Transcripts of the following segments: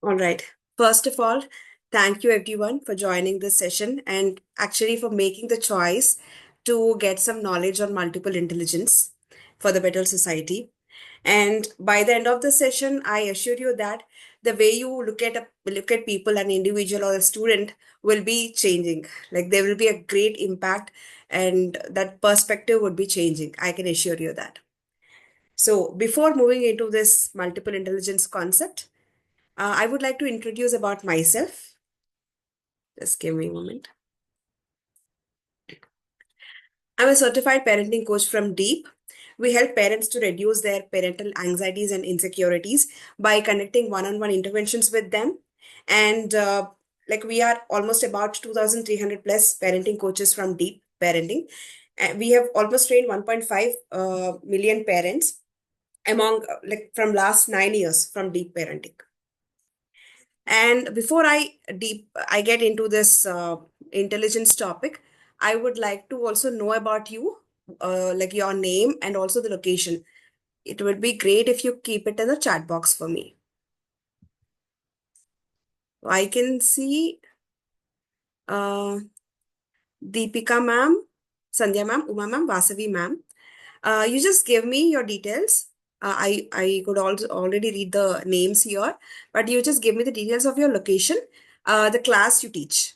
All right. First of all, thank you everyone for joining this session and actually for making the choice to get some knowledge on multiple intelligence for the better society. And by the end of the session, I assure you that the way you look at people, an individual or a student, will be changing. Like there will be a great impact, and that perspective would be changing. I can assure you that. So before moving into this multiple intelligence concept, I would like to introduce about myself. Just give me a moment. I'm a certified parenting coach from Deep. We help parents to reduce their parental anxieties and insecurities by conducting one-on-one interventions with them. And like we are almost about 2,300 plus parenting coaches from Deep Parenting. And we have almost trained 1.5 million parents among like from last 9 years from Deep Parenting. And before I get into this intelligence topic, I would like to also know about you, like your name and also the location. It would be great if you keep it in the chat box for me. I can see uh, Deepika ma'am, Sandhya ma'am, Uma ma'am, Vasavi ma'am. You just give me your details. I could also already read the names here, but you just give me the details of your location, the class you teach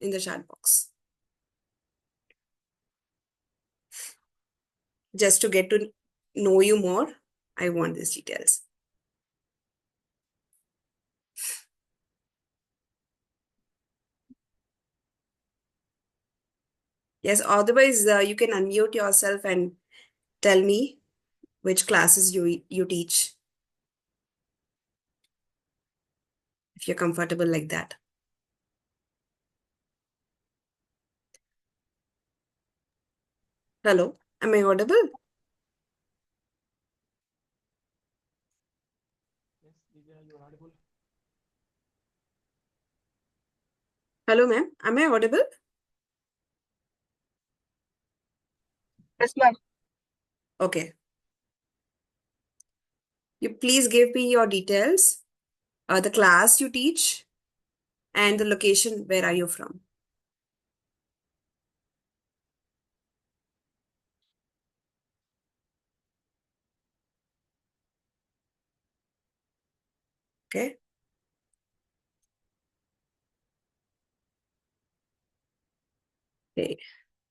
in the chat box. Just to get to know you more, I want these details. Yes, otherwise you can unmute yourself and tell me which classes you teach if you're comfortable like that. Hello, am I audible? Yes, Divya, you're audible. Hello, ma'am. Am I audible? Yes, ma'am. Okay. You please give me your details, the class you teach, and the location. Where are you from? Okay. Okay.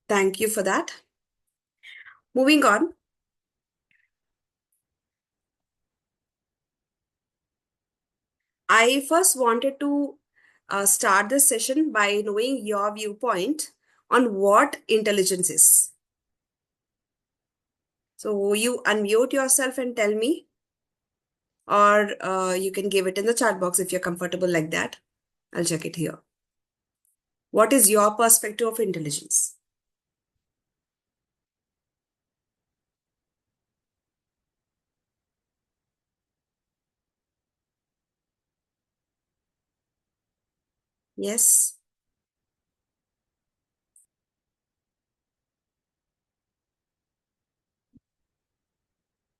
Thank you for that. Moving on. I first wanted to start this session by knowing your viewpoint on what intelligence is. So you unmute yourself and tell me, or you can give it in the chat box if you're comfortable like that. I'll check it here. What is your perspective of intelligence? Yes,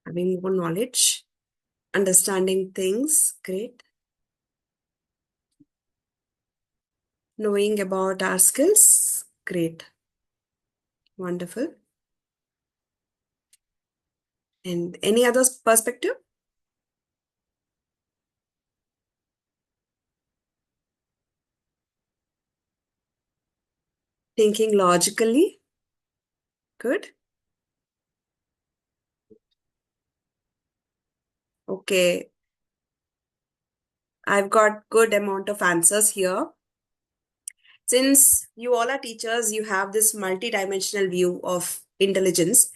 having more knowledge, understanding things, great. Knowing about our skills, great, wonderful. And any other perspective? Thinking logically, good. Okay, I've got good amount of answers here. Since you all are teachers, you have this multi-dimensional view of intelligence.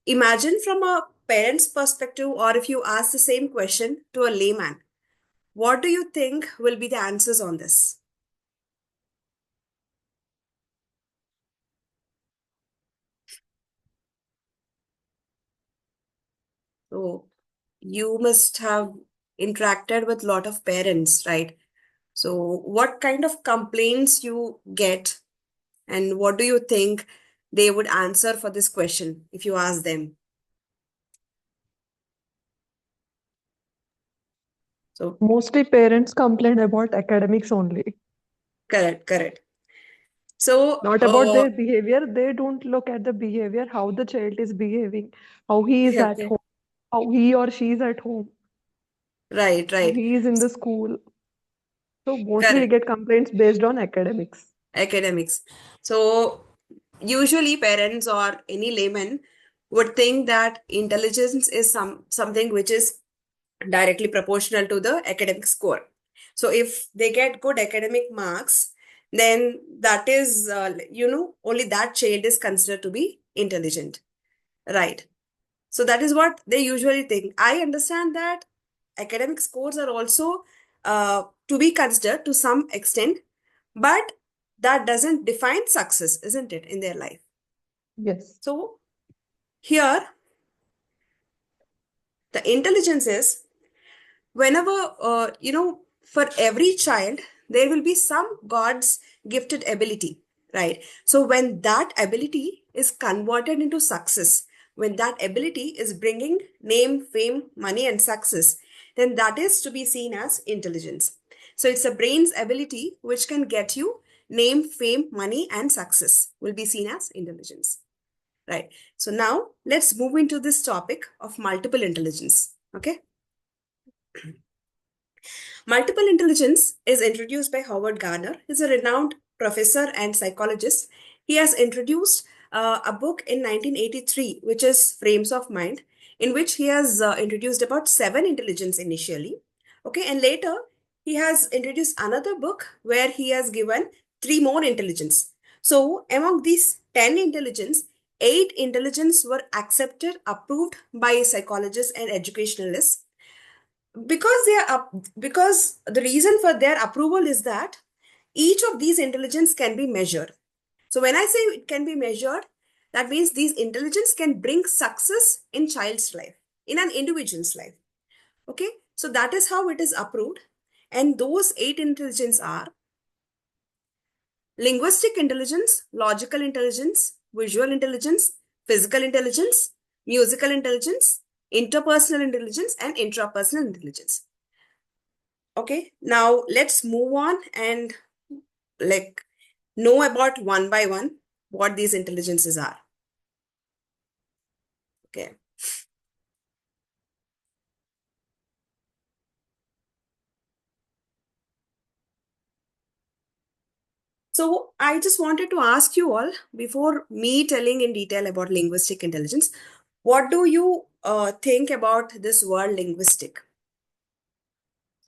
Imagine from a parent's perspective, or if you ask the same question to a layman, what do you think will be the answers on this? So you must have interacted with a lot of parents, right? So what kind of complaints you get, and what do you think they would answer for this question if you ask them? So Mostly parents complain about academics only, correct, correct. So not about their behavior. They don't look at the behavior, how the child is behaving, how he is at okay, home, how he or she is at home, right, how right, he is in the school. So mostly we correct. get complaints based on academics. Academics. So usually parents or any layman would think that intelligence is something which is directly proportional to the academic score. So if they get good academic marks, then that is, only that child is considered to be intelligent, right? So that is what they usually think. I understand that academic scores are also to be considered to some extent, but that doesn't define success, isn't it, in their life? Yes. So here, the intelligence is whenever, for every child, there will be some God's gifted ability, right? So when that ability is converted into success, when that ability is bringing name, fame, money, and success, then that is to be seen as intelligence. So it's a brain's ability which can get you name, fame, money, and success will be seen as intelligence, right? So now let's move into this topic of multiple intelligence, okay? Multiple intelligence is introduced by Howard Gardner. He's a renowned professor and psychologist. He has introduced a book in 1983, which is Frames of Mind, in which he has introduced about seven intelligence initially. Okay, and later he has introduced another book where he has given three more intelligence. So among these 10 intelligence, eight intelligence were accepted, approved by psychologists and educationalists because they are up, because the reason for their approval is that each of these intelligence can be measured. So when I say it can be measured, that means these intelligence can bring success in child's life, in an individual's life. Okay, so that is how it is approved. And those eight intelligence are linguistic intelligence, logical intelligence, visual intelligence, physical intelligence, musical intelligence, interpersonal intelligence, and intrapersonal intelligence. Okay, now let's move on and like know about one by one what these intelligences are. Okay. So I just wanted to ask you all before me telling in detail about linguistic intelligence, what do you think about this word linguistic?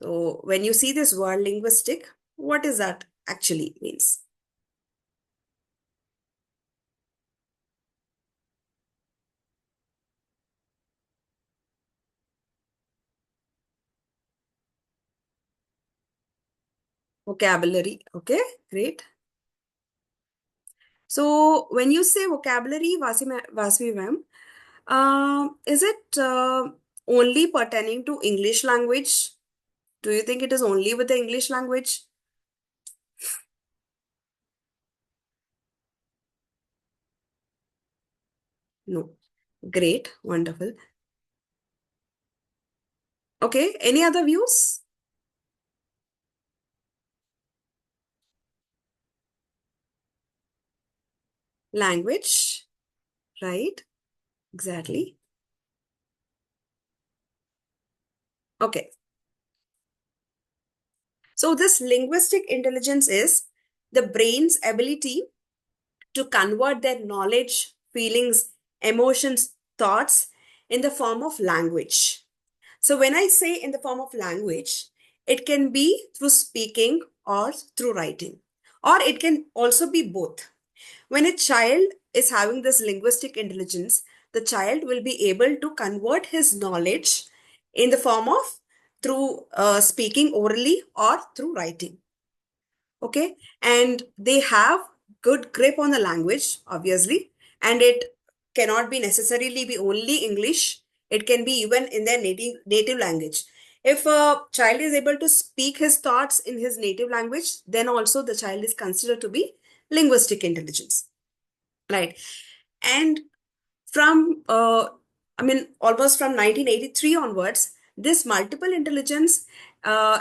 So when you see this word linguistic, what is that actually means? Vocabulary. Okay, great. So when you say vocabulary, Vasvi ma'am, is it only pertaining to English language? Do you think it is only with the English language? No. Great, wonderful. Okay, any other views? Language, right? Exactly. Okay. So this linguistic intelligence is the brain's ability to convert their knowledge, feelings, emotions, thoughts in the form of language. So when I say in the form of language, it can be through speaking or through writing, or it can also be both. When a child is having this linguistic intelligence, the child will be able to convert his knowledge in the form of through speaking orally or through writing. Okay, and they have good grip on the language, obviously, and it cannot be necessarily be only English. It can be even in their native language. If a child is able to speak his thoughts in his native language, then also the child is considered to be linguistic intelligence, right? And from almost from 1983 onwards, this multiple intelligence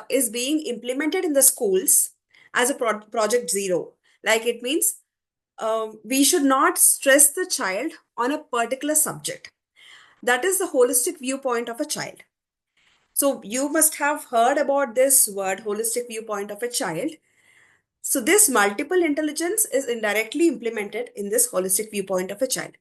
is being implemented in the schools as a project zero. Like it means we should not stress the child on a particular subject. That is the holistic viewpoint of a child. So you must have heard about this word, holistic viewpoint of a child. So this multiple intelligence is indirectly implemented in this holistic viewpoint of a child.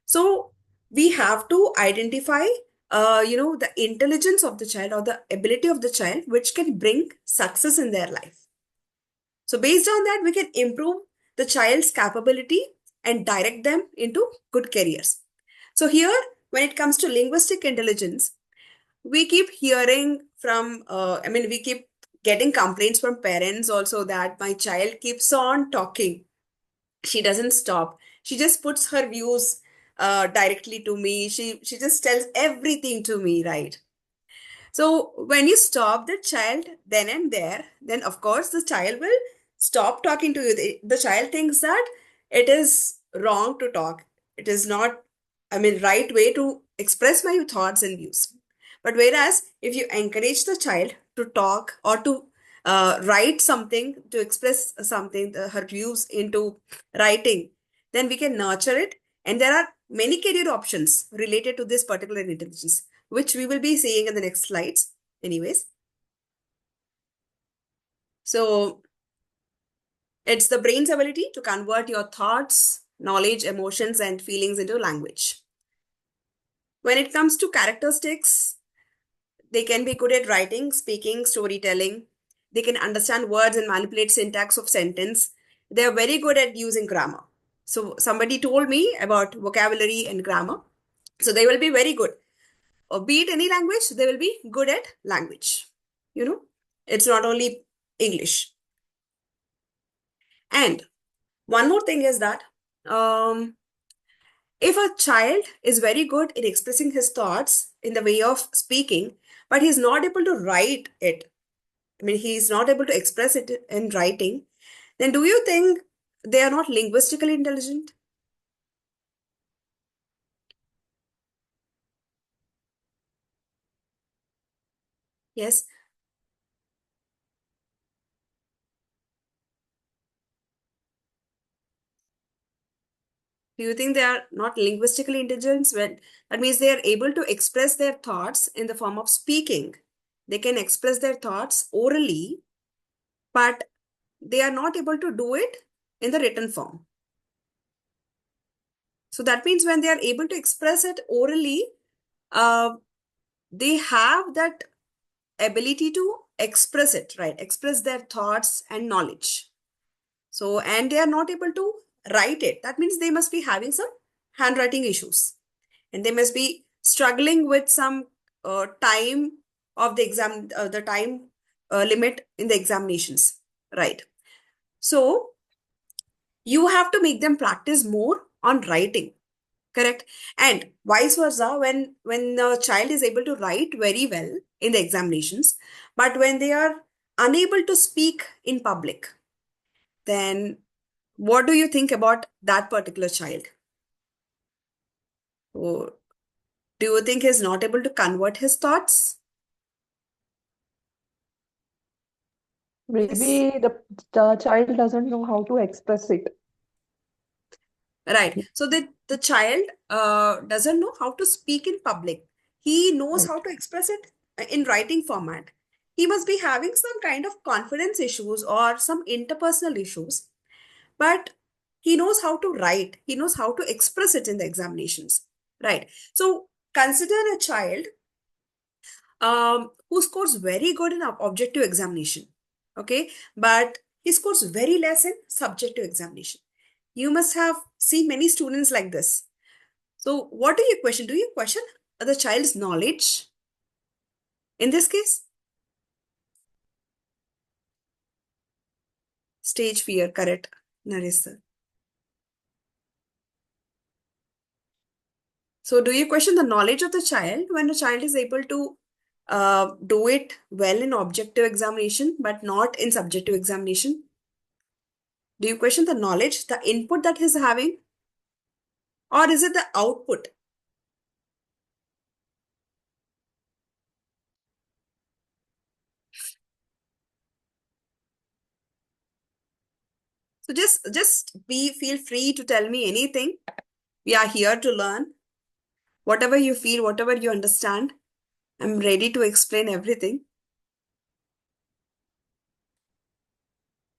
So we have to identify, the intelligence of the child or the ability of the child, which can bring success in their life. So based on that, we can improve the child's capability and direct them into good careers. So here, when it comes to linguistic intelligence, we keep hearing from, we keep getting complaints from parents also that my child keeps on talking. She doesn't stop. She just puts her views directly to me. She just tells everything to me, right? So when you stop the child then and there, then of course the child will stop talking to you. The child thinks that it is wrong to talk. It is not, right way to express my thoughts and views. But whereas if you encourage the child to talk or to write something, to express something, her views into writing, then we can nurture it. And there are many career options related to this particular intelligence, which we will be seeing in the next slides. Anyways, so it's the brain's ability to convert your thoughts, knowledge, emotions, and feelings into language. When it comes to characteristics, they can be good at writing, speaking, storytelling. They can understand words and manipulate syntax of sentence. They are very good at using grammar. So somebody told me about vocabulary and grammar. So they will be very good. Or be it any language, they will be good at language. It's not only English. And one more thing is that if a child is very good in expressing his thoughts in the way of speaking, but he's not able to write it, he's not able to express it in writing, then do you think they are not linguistically intelligent? Yes. Do you think they are not linguistically intelligent? When that means they are able to express their thoughts in the form of speaking. They can express their thoughts orally, but they are not able to do it in the written form. So that means when they are able to express it orally, uh, they have that ability to express it, right? Express their thoughts and knowledge. So, and they are not able to write it. That means they must be having some handwriting issues and they must be struggling with some time of the exam, the time limit in the examinations, right? So, you have to make them practice more on writing, correct? And vice versa, when the child is able to write very well in the examinations, but when they are unable to speak in public, then what do you think about that particular child? Oh, do you think he's not able to convert his thoughts? Yes. Maybe the child doesn't know how to express it. Right. So the child doesn't know how to speak in public. He knows Right. how to express it in writing format. He must be having some kind of confidence issues or some interpersonal issues, but he knows how to write. He knows how to express it in the examinations. Right. So consider a child who scores very good in objective examination. Okay. But he scores very less in subjective examination. You must have seen many students like this. So, what do you question? Do you question the child's knowledge in this case? Stage fear, correct, Naresh sir. So, do you question the knowledge of the child when the child is able to do it well in objective examination but not in subjective examination? Do you question the knowledge, the input that he's having, or is it the output? So just feel free to tell me anything. We are here to learn. Whatever you feel, whatever you understand, I'm ready to explain everything.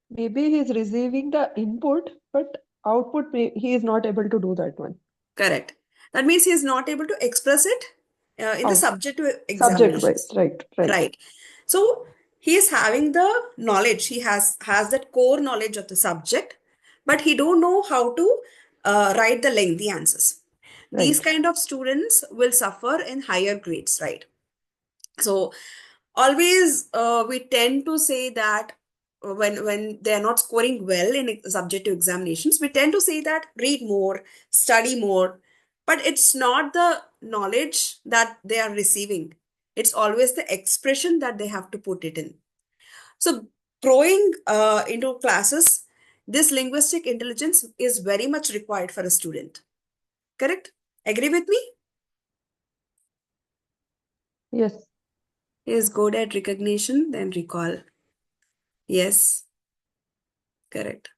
Maybe he's receiving the input, but output he is not able to do that one. Correct. That means he is not able to express it in the Out. subjective Subject wise, examinations. right, right. Right. So he is having the knowledge. He has that core knowledge of the subject, but he don't know how to write the lengthy answers. These Right. kind of students will suffer in higher grades, right? So always we tend to say that when they are not scoring well in subjective examinations, we tend to say that read more, study more, but it's not the knowledge that they are receiving. It's always the expression that they have to put it in. So growing into classes, this linguistic intelligence is very much required for a student. Correct? Agree with me? Yes. He is good at recognition, then recall. Yes, correct.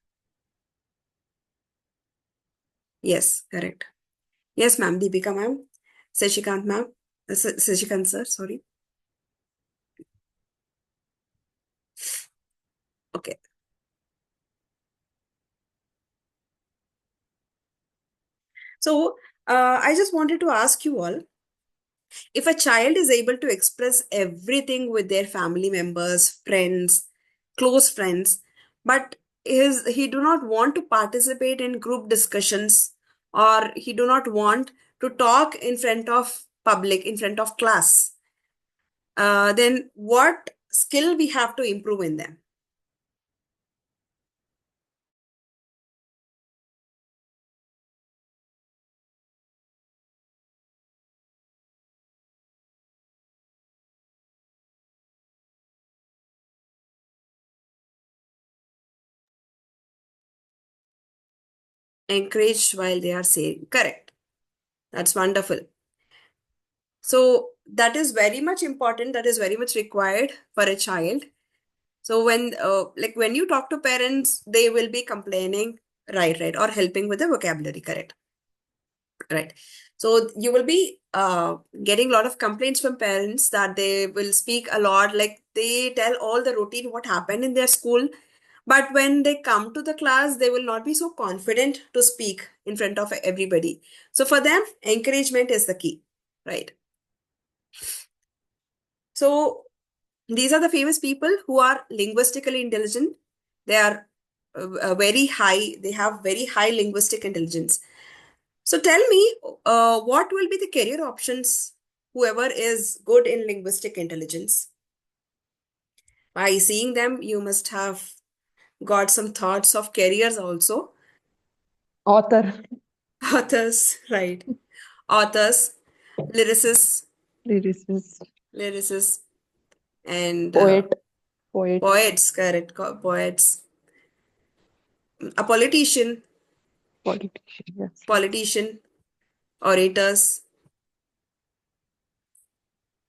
Yes, correct. Yes, ma'am. Deepika ma'am. Sashikant ma'am. Sashikant sir, sorry. Okay. So, I just wanted to ask you all, if a child is able to express everything with their family members, friends, close friends, but he do not want to participate in group discussions, or he do not want to talk in front of public, in front of class, then what skill we have to improve in them? Encourage while they are saying. Correct. That's wonderful. So that is very much important. That is very much required for a child. So when you talk to parents, they will be complaining, right, or helping with the vocabulary, correct, right. So you will be getting a lot of complaints from parents that they will speak a lot, like they tell all the routine what happened in their school, but when they come to the class, they will not be so confident to speak in front of everybody. So for them, encouragement is the key, right? So these are the famous people who are linguistically intelligent. They are very high, they have very high linguistic intelligence. So tell me, what will be the career options, whoever is good in linguistic intelligence? By seeing them, you must have got some thoughts of careers also. Author, Authors, right. Authors, lyricists, lyricist, lyricists, and poet, poet, poets, correct, poets, a politician, politician. Yes. politician, orators.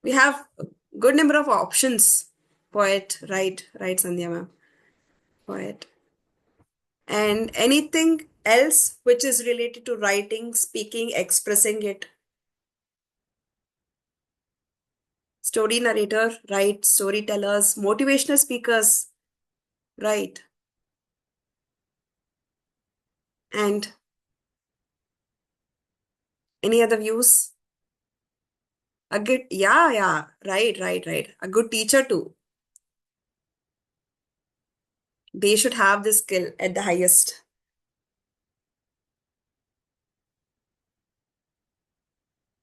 We have a good number of options. Poet, right, Sandhya ma'am. Poet. And anything else which is related to writing, speaking, expressing it. Story narrator, right? Storytellers, motivational speakers, right? And any other views? A good, yeah, right. A good teacher too. They should have this skill at the highest.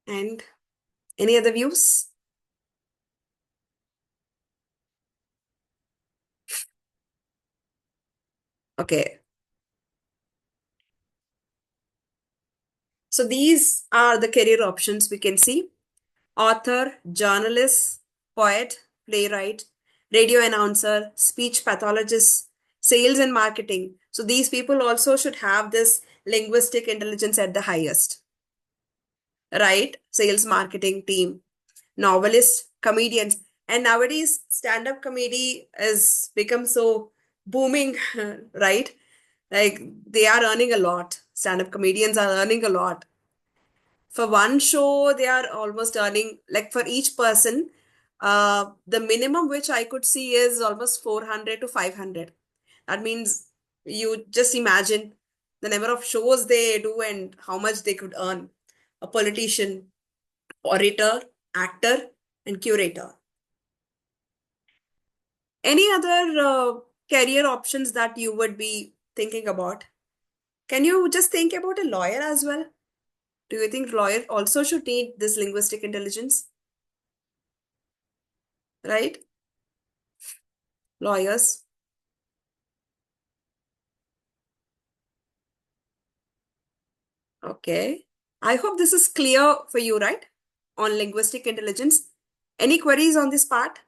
And any other views? Okay. So these are the career options we can see: author, journalist, poet, playwright, radio announcer, speech pathologist, sales and marketing. So these people also should have this linguistic intelligence at the highest, right? Sales marketing team, novelist, comedians. And nowadays, stand-up comedy has become so booming, right? Like they are earning a lot. Stand-up comedians are earning a lot. For one show, they are almost earning, like for each person, the minimum which I could see is almost 400 to 500. That means you just imagine the number of shows they do and how much they could earn. A politician, orator, actor, and curator. Any other career options that you would be thinking about? Can you just think about a lawyer as well? Do you think lawyer also should need this linguistic intelligence? Right? Lawyers. Okay. I hope this is clear for you, right? On linguistic intelligence. Any queries on this part?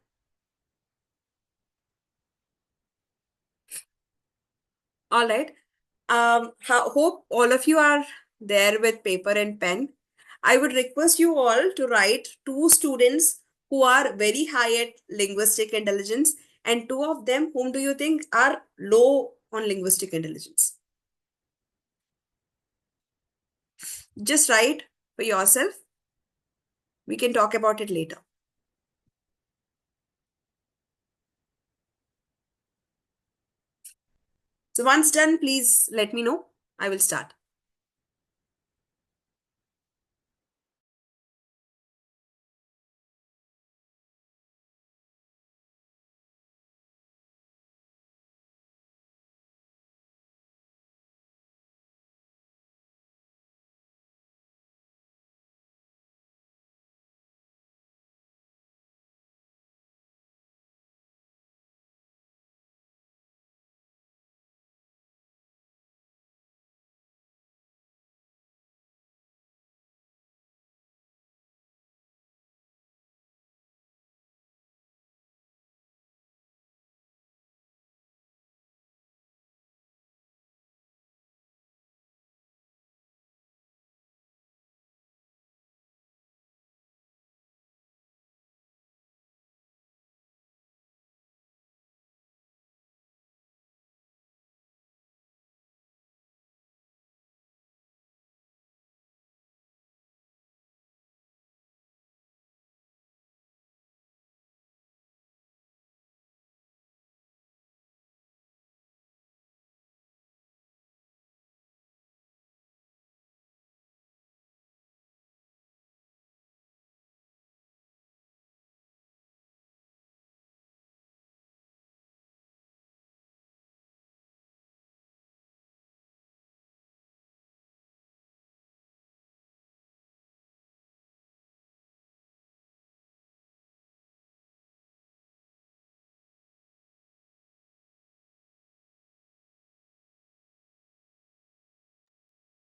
All right. Hope all of you are there with paper and pen. I would request you all to write two students who are very high at linguistic intelligence and two of them whom do you think are low on linguistic intelligence. Just write for yourself. We can talk about it later. So once done, please let me know. I will start.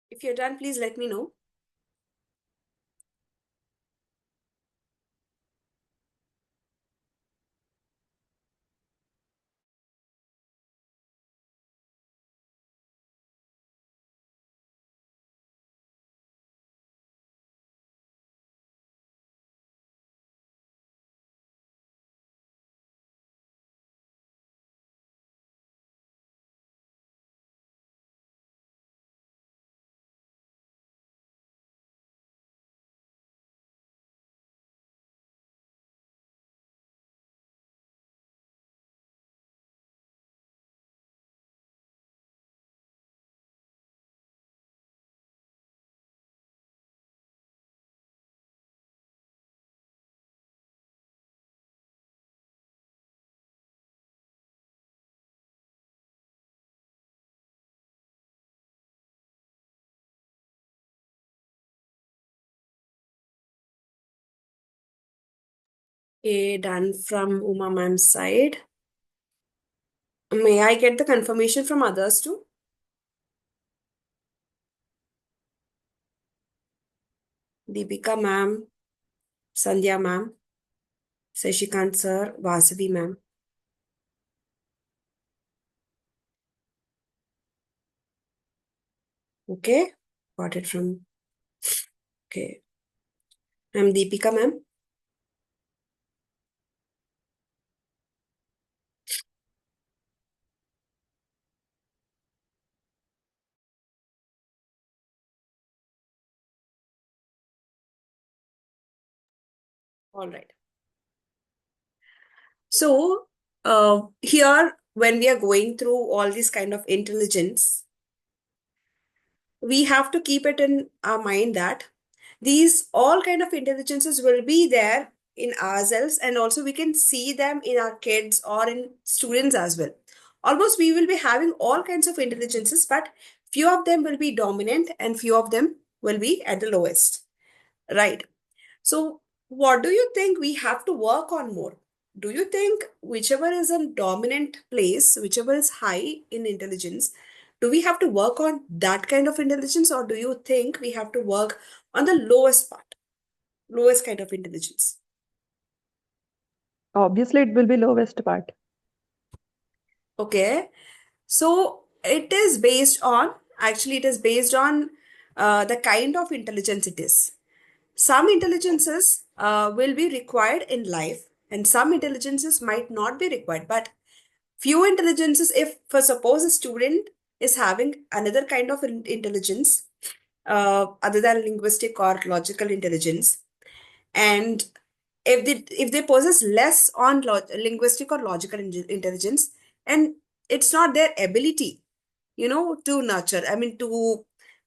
If you're done, please let me know. Okay, done from Uma ma'am's side. May I get the confirmation from others too? Deepika ma'am, Sandhya ma'am, Sashikant sir, Vasavi ma'am. Okay, got it from. Okay, I'm Deepika ma'am. All right. So, here, when we are going through all these kind of intelligence, we have to keep it in our mind that these all kind of intelligences will be there in ourselves, and also we can see them in our kids or in students as well. Almost we will be having all kinds of intelligences, but few of them will be dominant and few of them will be at the lowest, right? So, what do you think we have to work on more? Do you think whichever is a dominant place, whichever is high in intelligence, do we have to work on that kind of intelligence, or do you think we have to work on the lowest part, lowest kind of intelligence? Obviously, it will be lowest part. Okay. So it is based on the kind of intelligence it is. Some intelligences will be required in life, and some intelligences might not be required. But few intelligences, if for suppose a student is having another kind of intelligence, other than linguistic or logical intelligence, and if they possess less on linguistic or logical intelligence, and it's not their ability, to nurture, I mean, to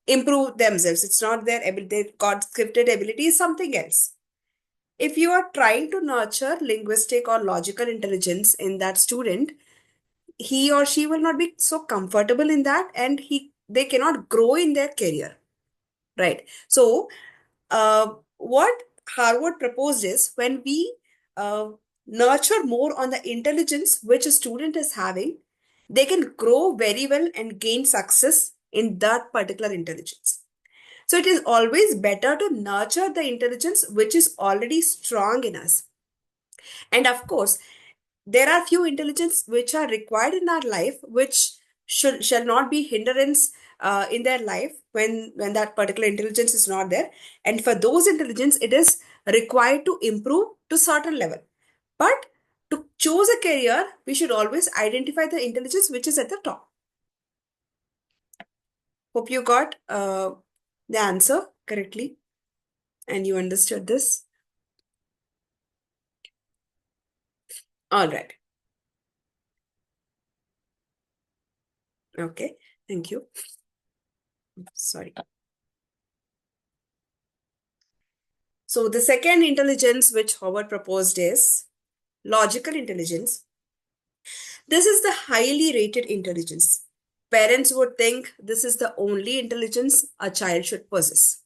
improve themselves, it's not their ability, their god scripted ability is something else. If you are trying to nurture linguistic or logical intelligence in that student, he or she will not be so comfortable in that, and they cannot grow in their career, right? So what Harvard proposed is, when we nurture more on the intelligence which a student is having, they can grow very well and gain success in that particular intelligence. So it is always better to nurture the intelligence which is already strong in us. And of course, there are few intelligence which are required in our life, which shall not be hindrance in their life when that particular intelligence is not there. And for those intelligence, it is required to improve to certain level. But to choose a career, we should always identify the intelligence which is at the top. Hope you got the answer correctly and you understood this. All right. Okay. Thank you. Sorry. So the second intelligence which Howard proposed is logical intelligence. This is the highly rated intelligence. Parents would think this is the only intelligence a child should possess.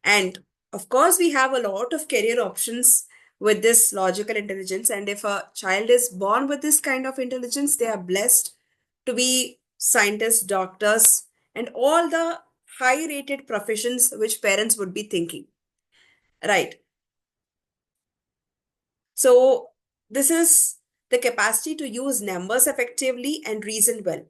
And of course, we have a lot of career options with this logical intelligence. And if a child is born with this kind of intelligence, they are blessed to be scientists, doctors, and all the high rated professions which parents would be thinking. Right. So, this is the capacity to use numbers effectively and reason well.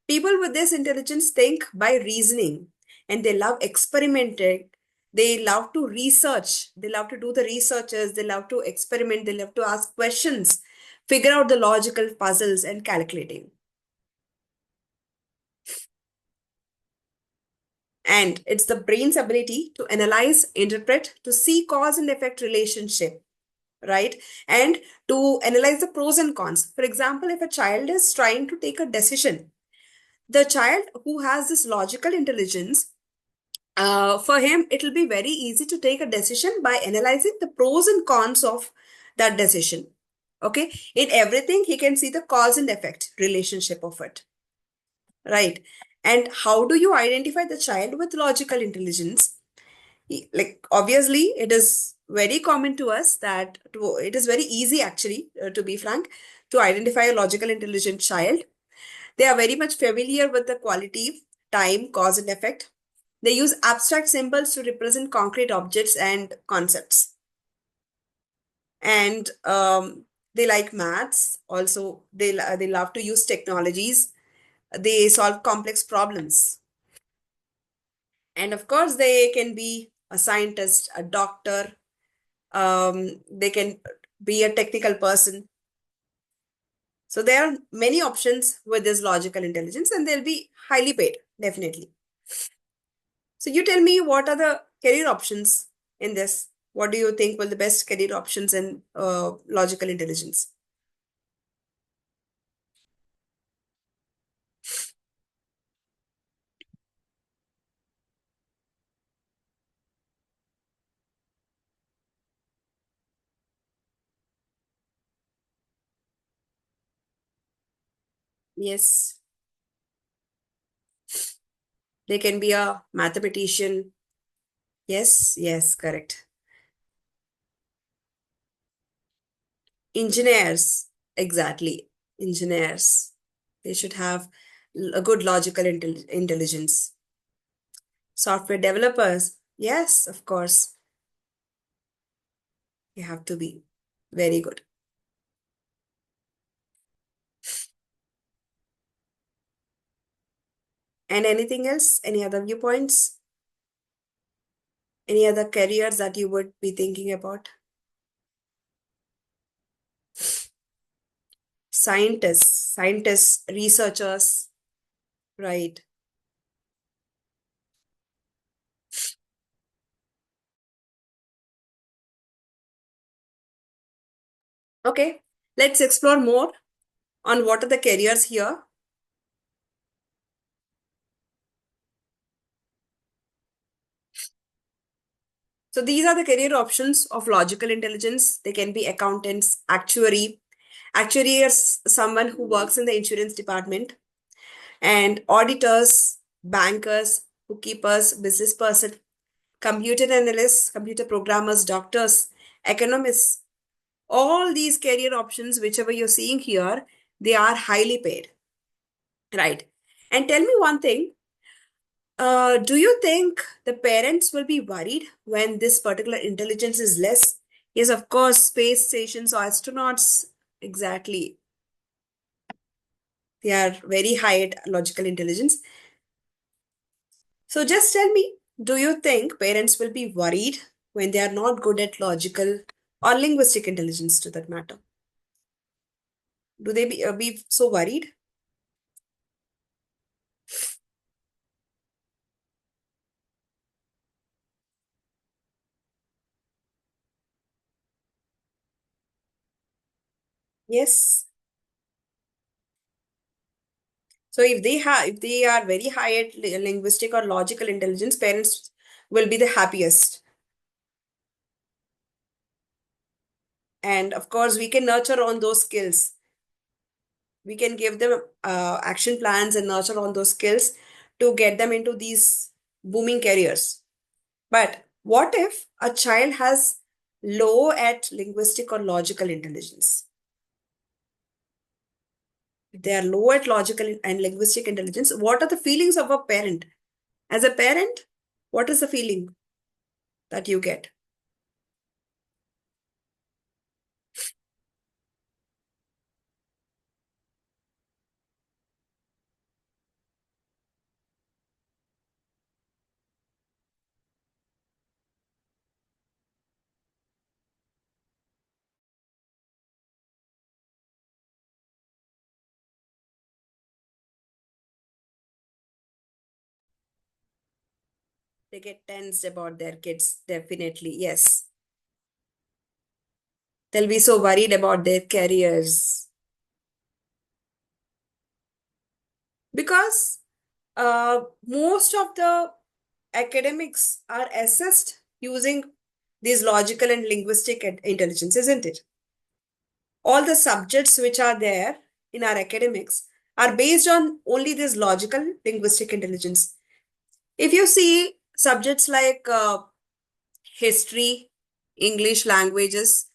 People with this intelligence think by reasoning, and they love experimenting. They love to research. They love to do the researches. They love to experiment. They love to ask questions, figure out the logical puzzles, and calculating. And it's the brain's ability to analyze, interpret, to see cause and effect relationship, right? And to analyze the pros and cons. For example, if a child is trying to take a decision, the child who has this logical intelligence, for him, it will be very easy to take a decision by analyzing the pros and cons of that decision. Okay. In everything, he can see the cause and effect relationship of it. Right. And how do you identify the child with logical intelligence? Like, obviously, it is very common to us that it is very easy, actually, to be frank, to identify a logical intelligent child. They are very much familiar with the quality, time, cause, and effect. They use abstract symbols to represent concrete objects and concepts. And they like maths. Also, they love to use technologies. They solve complex problems. And of course, they can be a scientist, a doctor. They can be a technical person. So there are many options with this logical intelligence, and they'll be highly paid, definitely. So you tell me, what are the career options in this? What do you think will the best career options in logical intelligence? Yes, they can be a mathematician. Yes, yes, correct. Engineers, exactly. Engineers. They should have a good logical intelligence. Software developers, yes, of course, you have to be very good. And anything else? Any other viewpoints? Any other careers that you would be thinking about? Scientists, researchers, right? Okay, let's explore more on what are the careers here. So these are the career options of logical intelligence. They can be accountants, actuary. Actuary is someone who works in the insurance department, and auditors, bankers, bookkeepers, business person, computer analysts, computer programmers, doctors, economists. All these career options, whichever you're seeing here, they are highly paid, right? And tell me one thing, do you think the parents will be worried when this particular intelligence is less? Yes, of course, space stations or astronauts, exactly. They are very high at logical intelligence. So just tell me, do you think parents will be worried when they are not good at logical or linguistic intelligence to that matter? Do they be so worried? Yes. So if they are very high at linguistic or logical intelligence, parents will be the happiest. And of course, we can nurture on those skills. We can give them action plans and nurture on those skills to get them into these booming careers. But what if a child has low at linguistic or logical intelligence? If they are low at logical and linguistic intelligence, what are the feelings of a parent? As a parent, what is the feeling that you get? They get tensed about their kids, definitely. Yes. They'll be so worried about their careers because most of the academics are assessed using these logical and linguistic intelligence, isn't it? All the subjects which are there in our academics are based on only this logical linguistic intelligence. If you see subjects like history, English languages,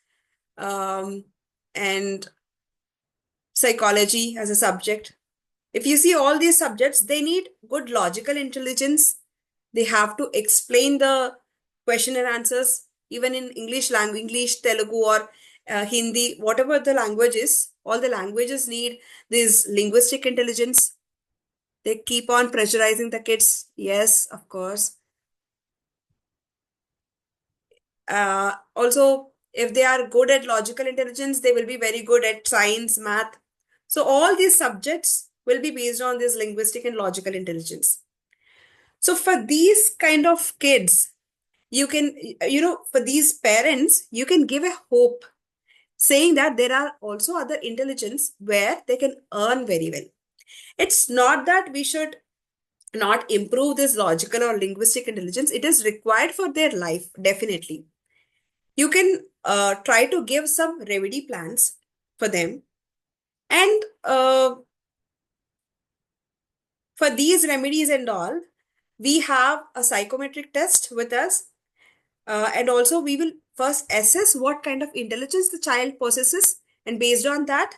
um, and psychology as a subject, if you see all these subjects, they need good logical intelligence. They have to explain the question and answers, even in English language, English, Telugu, or Hindi, whatever the language is, all the languages need this linguistic intelligence. They keep on pressurizing the kids. Yes, of course. Also, if they are good at logical intelligence, they will be very good at science, math. So all these subjects will be based on this linguistic and logical intelligence. So for these kind of kids, You can, for these parents, you can give a hope, saying that there are also other intelligence where they can earn very well. It's not that we should not improve this logical or linguistic intelligence. It is required for their life, definitely. You can try to give some remedy plans for them. And for these remedies and all, we have a psychometric test with us. And also, we will first assess what kind of intelligence the child possesses. And based on that,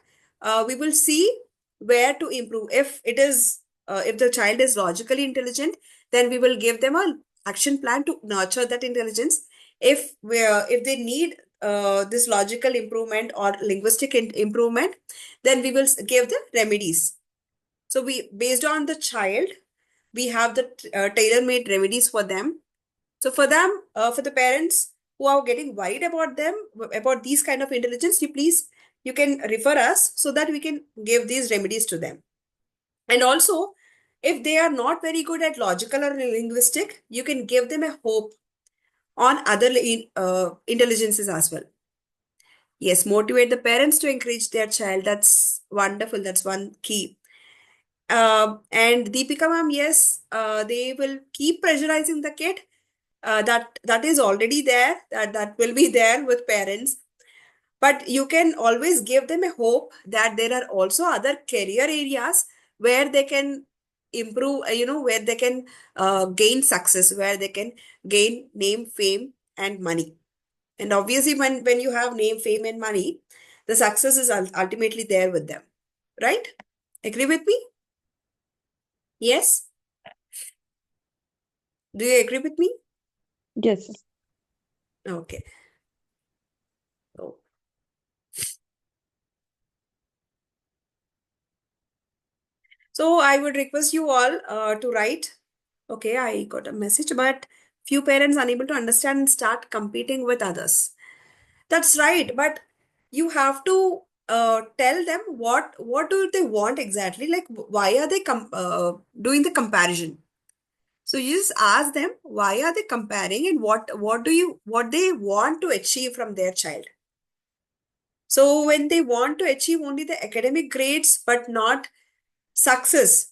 we will see where to improve. If the child is logically intelligent, then we will give them a action plan to nurture that intelligence. If they need this logical improvement or linguistic improvement, then we will give the remedies. So we, based on the child, we have the tailor-made remedies for them. So for them, for the parents who are getting worried about them, about these kind of intelligence, you can refer us so that we can give these remedies to them. And also, if they are not very good at logical or linguistic, you can give them a hope on other intelligences as well. Yes, motivate the parents to encourage their child. That's wonderful. That's one key. And Deepika ma'am, yes, they will keep pressurizing the kid. That is already there. That will be there with parents. But you can always give them a hope that there are also other career areas where they can improve. Where they can gain success, where they can gain name, fame, and money. And obviously, when you have name, fame, and money, the success is ultimately there with them, right? Agree with me? Yes. Do you agree with me? Yes. Okay. Oh. So I would request you all to write. Okay, I got a message, but few parents unable to understand and start competing with others. That's right, but you have to tell them what do they want exactly. Like, why are they doing the comparison? So you just ask them why are they comparing and what they want to achieve from their child. So when they want to achieve only the academic grades but not success,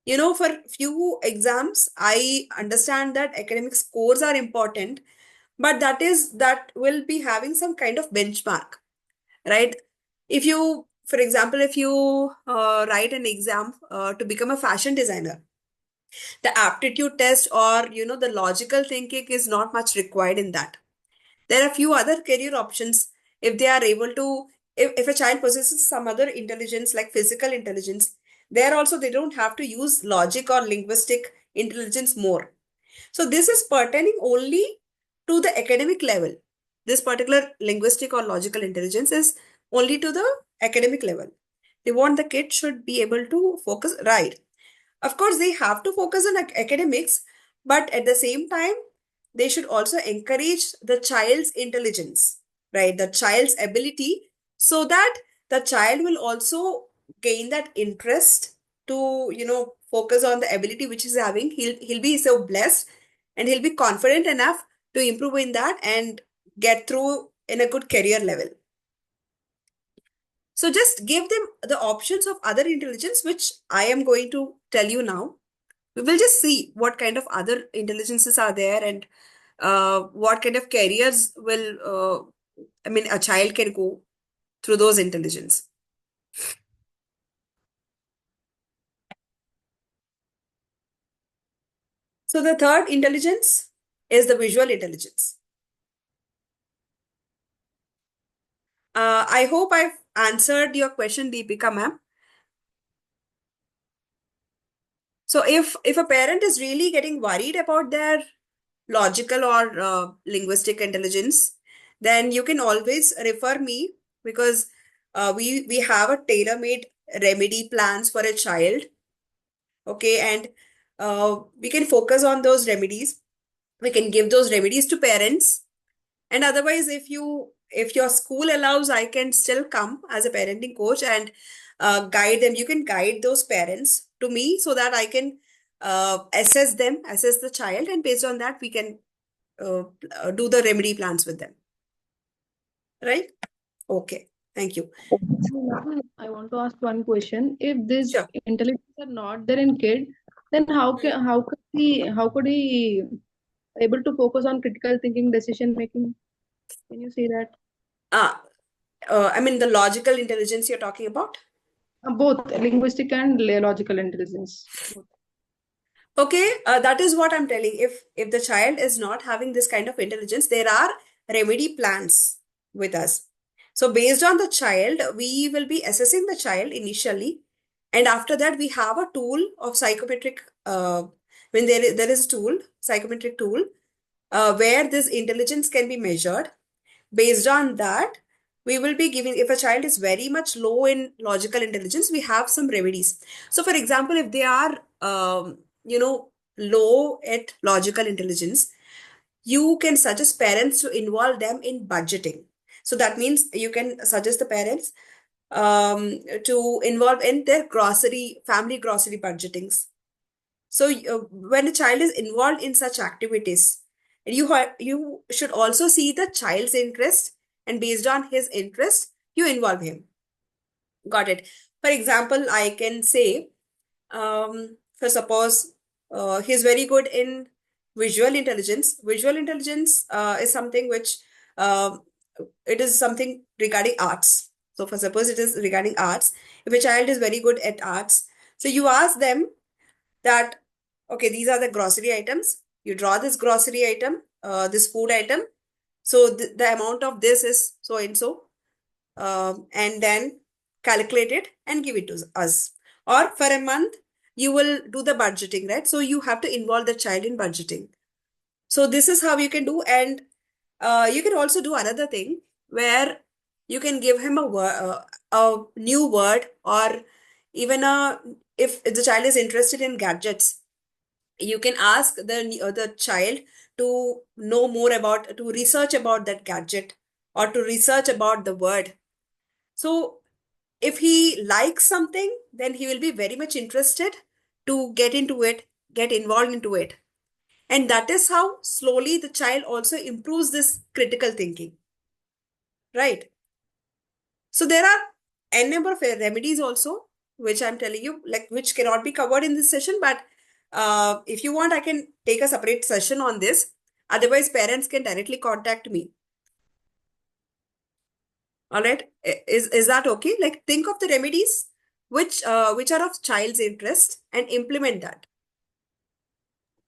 for few exams, I understand that academic scores are important, but that will be having some kind of benchmark, right? For example, if you write an exam to become a fashion designer, the aptitude test or the logical thinking is not much required in that. There are few other career options. If they are able to, if a child possesses some other intelligence like physical intelligence, there also they don't have to use logic or linguistic intelligence more. So this is pertaining only to the academic level. This particular linguistic or logical intelligence is only to the academic level. They want the kid should be able to focus, right? Of course, they have to focus on academics, but at the same time, they should also encourage the child's intelligence, right? The child's ability, so that the child will also gain that interest to, focus on the ability which he's having. He'll be so blessed and he'll be confident enough to improve in that and get through in a good career level. So just give them the options of other intelligence, which I am going to tell you now. We will just see what kind of other intelligences are there and what kind of careers a child can go through those intelligence. So the third intelligence is the visual intelligence. I hope I've answered your question, Deepika ma'am. So if a parent is really getting worried about their logical or linguistic intelligence, then you can always refer me, because we have a tailor-made remedy plans for a child. Okay, and we can focus on those remedies. We can give those remedies to parents. And otherwise, if your school allows, I can still come as a parenting coach and guide them. You can guide those parents to me so that I can assess the child, and based on that, we can do the remedy plans with them. Right? Okay. Thank you. Ma'am, I want to ask one question. If this Sure. intelligence are not there in kid, then how could he able to focus on critical thinking, decision making? Can you see that? I mean, the logical intelligence you're talking about? Both linguistic and logical intelligence. Both. Okay, that is what I'm telling. If the child is not having this kind of intelligence, there are remedy plans with us. So based on the child, we will be assessing the child initially, and after that, we have a tool of psychometric. When there is a tool, psychometric tool, where this intelligence can be measured. Based on that, we will be giving, if a child is very much low in logical intelligence, we have some remedies. So, for example, if they are, low at logical intelligence, you can suggest parents to involve them in budgeting. So that means you can suggest the parents to involve in their family grocery budgetings. So when a child is involved in such activities, you should also see the child's interest, and based on his interest, you involve him. Got it. For example, I can say, for suppose he's very good in visual intelligence. Visual intelligence is something which uh, it is something regarding arts. So for suppose it is regarding arts, if a child is very good at arts, so you ask them that, okay, these are the grocery items. You draw this grocery item, this food item. So the amount of this is so and so, and then calculate it and give it to us. Or for a month, you will do the budgeting, right? So you have to involve the child in budgeting. So this is how you can do, and you can also do another thing where you can give him a new word, or even if the child is interested in gadgets, you can ask the child to know more about, to research about that gadget, or to research about the word. So if he likes something, then he will be very much interested to get into it, get involved into it. And that is how slowly the child also improves this critical thinking. Right? So there are n number of remedies also, which I'm telling you, like which cannot be covered in this session. But if you want, I can take a separate session on this. Otherwise, parents can directly contact me. All right. Is that okay? Like think of the remedies which are of child's interest and implement that.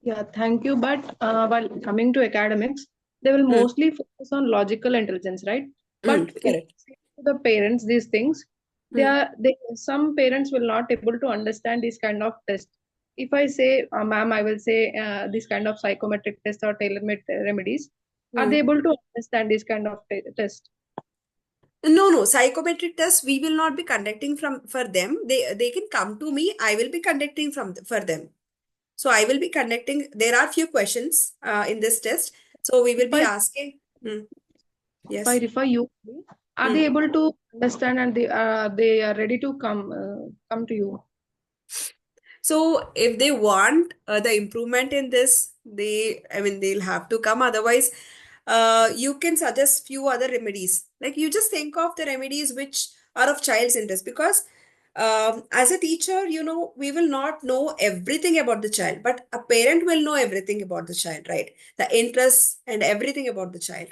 Yeah, thank you. But while coming to academics, they will Mm, mostly focus on logical intelligence, right? But if correct. you say to the parents these things, Mm. some parents will not able to understand this kind of test. If I say, ma'am, I will say this kind of psychometric test or tailor-made remedies, are they Mm. able to understand this kind of test? No. Psychometric tests we will not be conducting for them. They can come to me. I will be conducting for them. So I will be conducting. There are few questions in this test. So we will If be I asking. if I Yes. refer you, are they Hmm. able to understand and they are ready to come to you? So if they want the improvement in this, they'll have to come. Otherwise, you can suggest few other remedies. Like you just think of the remedies which are of child's interest, because as a teacher, we will not know everything about the child, but a parent will know everything about the child, right? The interests and everything about the child.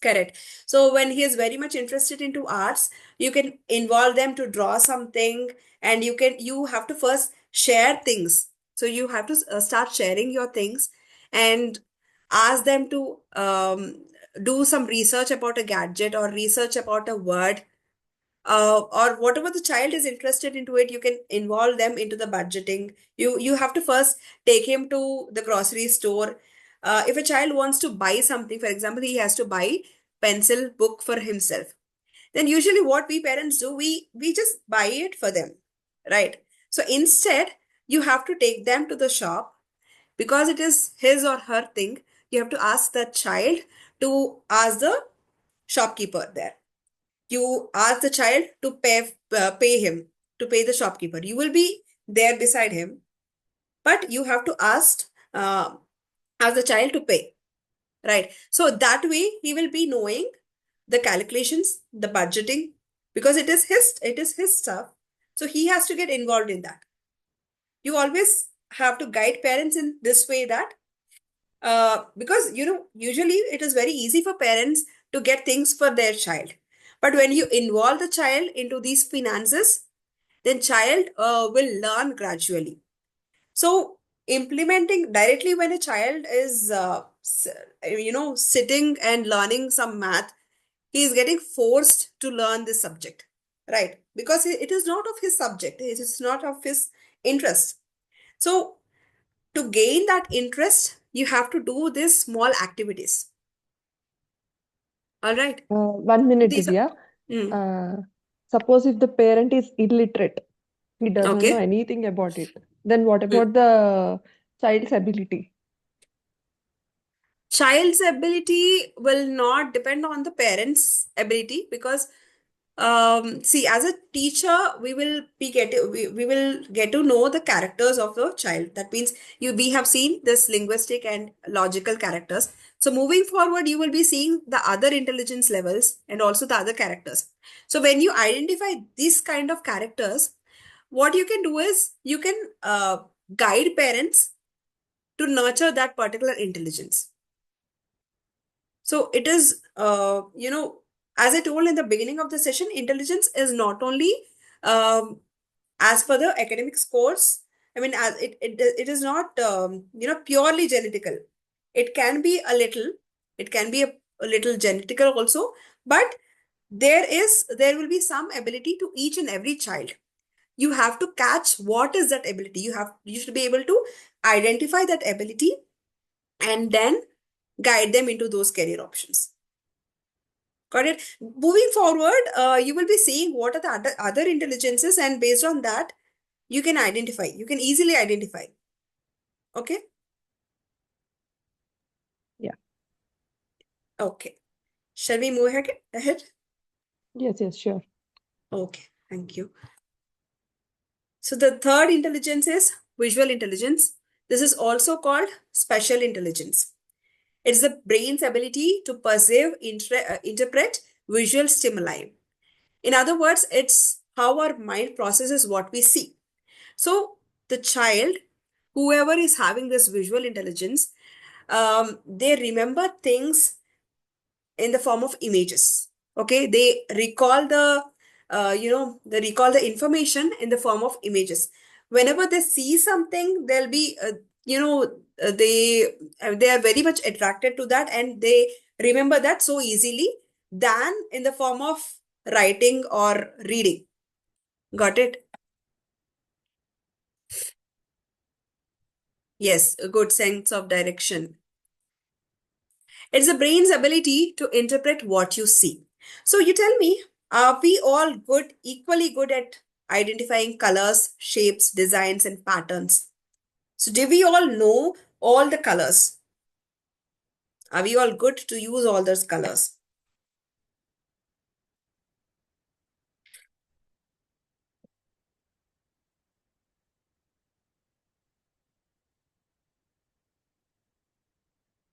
Correct. So when he is very much interested into arts, you can involve them to draw something, and you have to first share things. So you have to start sharing your things and ask them to do some research about a gadget or research about a word, or whatever the child is interested into it. You can involve them into the budgeting. You have to first take him to the grocery store. If a child wants to buy something, for example, he has to buy pencil book for himself, then usually what we parents do, we just buy it for them, right? So instead, you have to take them to the shop, because it is his or her thing. You have to ask the child to ask the shopkeeper there. You ask the child to pay him, to pay the shopkeeper. You will be there beside him, but you have to ask the child to pay. right? So that way he will be knowing the calculations, the budgeting, because it is his stuff. So he has to get involved in that. You always have to guide parents in this way, that because usually it is very easy for parents to get things for their child, but when you involve the child into these finances, then child will learn gradually. So implementing directly when a child is sitting and learning some math, he is getting forced to learn this subject, right? Because it is not of his subject, it is not of his interest. So to gain that interest, you have to do these small activities. All right. 1 minute, These are, Divya. mm, Suppose if the parent is illiterate, he doesn't know okay. anything about it, then what Mm. about the child's ability? Child's ability will not depend on the parents' ability, because see, as a teacher, we will get to know the characters of the child. That means we have seen this linguistic and logical characters. So moving forward, you will be seeing the other intelligence levels and also the other characters. So when you identify these kind of characters, what you can do is you can guide parents to nurture that particular intelligence. So it is, as I told in the beginning of the session, intelligence is not only as per the academic scores. I mean, as it is not, purely genetical. It can be a little, it can be a little genetical also, but there will be some ability to each and every child. You have to catch what is that ability. You should be able to identify that ability and then guide them into those career options. Got it? Moving forward, you will be seeing what are the other intelligences, and based on that, you can identify. You can easily identify. Okay? Yeah. Okay. Shall we move ahead? Yes, sure. Okay. Thank you. So the third intelligence is visual intelligence. This is also called special intelligence. It's the brain's ability to perceive, interpret visual stimuli. In other words, it's how our mind processes what we see. So the child, whoever is having this visual intelligence, they remember things in the form of images. Okay, they recall the information in the form of images. Whenever they see something, they'll be, they are very much attracted to that, and they remember that so easily than in the form of writing or reading. Got it? Yes, a good sense of direction. It's the brain's ability to interpret what you see. So you tell me, are we all equally good at identifying colors, shapes, designs, and patterns? So do we all know all the colors? Are we all good to use all those colors?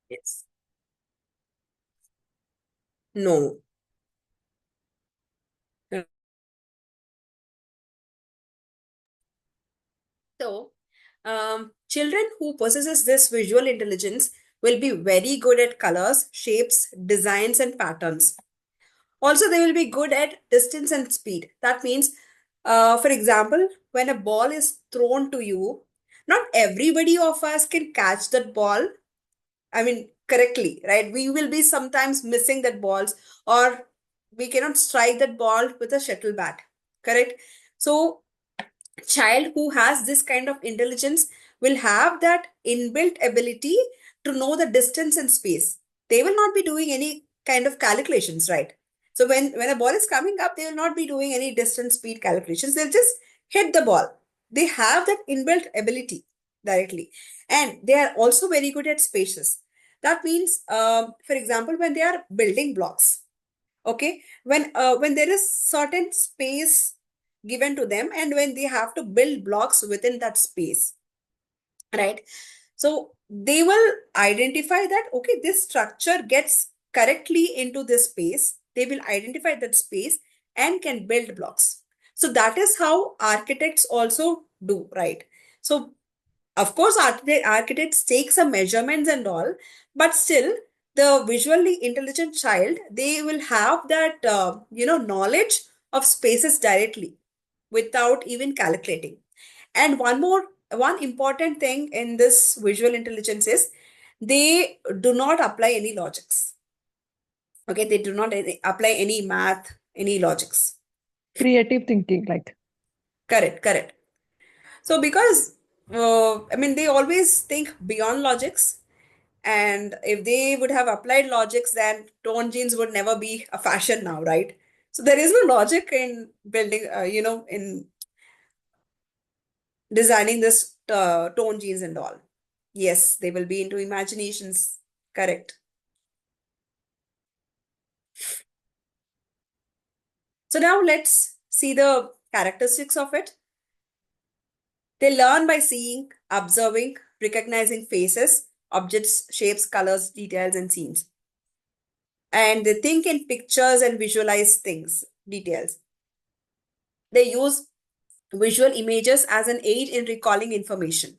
Yes. No. So, children who possesses this visual intelligence will be very good at colors, shapes, designs, and patterns. Also, they will be good at distance and speed. That means, for example, when a ball is thrown to you, not everybody of us can catch that ball, I mean, correctly, right? We will be sometimes missing that balls, or we cannot strike that ball with a shuttle bat, correct? So child who has this kind of intelligence will have that inbuilt ability to know the distance and space. They will not be doing any kind of calculations, right? So when a ball is coming up, they will not be doing any distance speed calculations. They'll just hit the ball. They have that inbuilt ability directly. And they are also very good at spaces. That means, for example, when they are building blocks, okay, when there is certain space given to them, and when they have to build blocks within that space, right? So they will identify that, okay, this structure gets correctly into this space. They will identify that space and can build blocks. So that is how architects also do, right? So of course, architects take some measurements and all, but still, the visually intelligent child, they will have that, knowledge of spaces directly without even calculating. And one important thing in this visual intelligence is they do not apply any logics. Okay, they do not apply any math, any logics. Creative thinking, like. Correct, correct. So because I mean, they always think beyond logics. And if they would have applied logics, then tone jeans would never be a fashion now, right? So there is no logic in building, in designing this tone jeans and all. Yes, they will be into imaginations. Correct. So now let's see the characteristics of it. They learn by seeing, observing, recognizing faces, objects, shapes, colors, details, and scenes. And they think in pictures and visualize things, details. They use visual images as an aid in recalling information.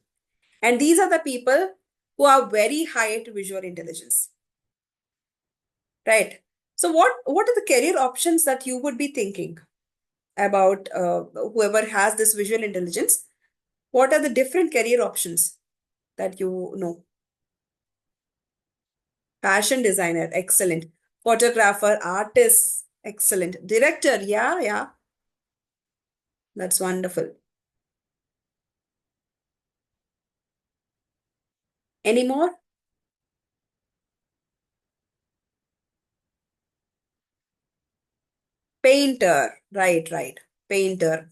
And these are the people who are very high at visual intelligence. Right. So what are the career options that you would be thinking about whoever has this visual intelligence? What are the different career options that you know? Fashion designer, excellent. Photographer, artist, excellent. Director, yeah, yeah. That's wonderful. Any more? Painter, right, right. Painter.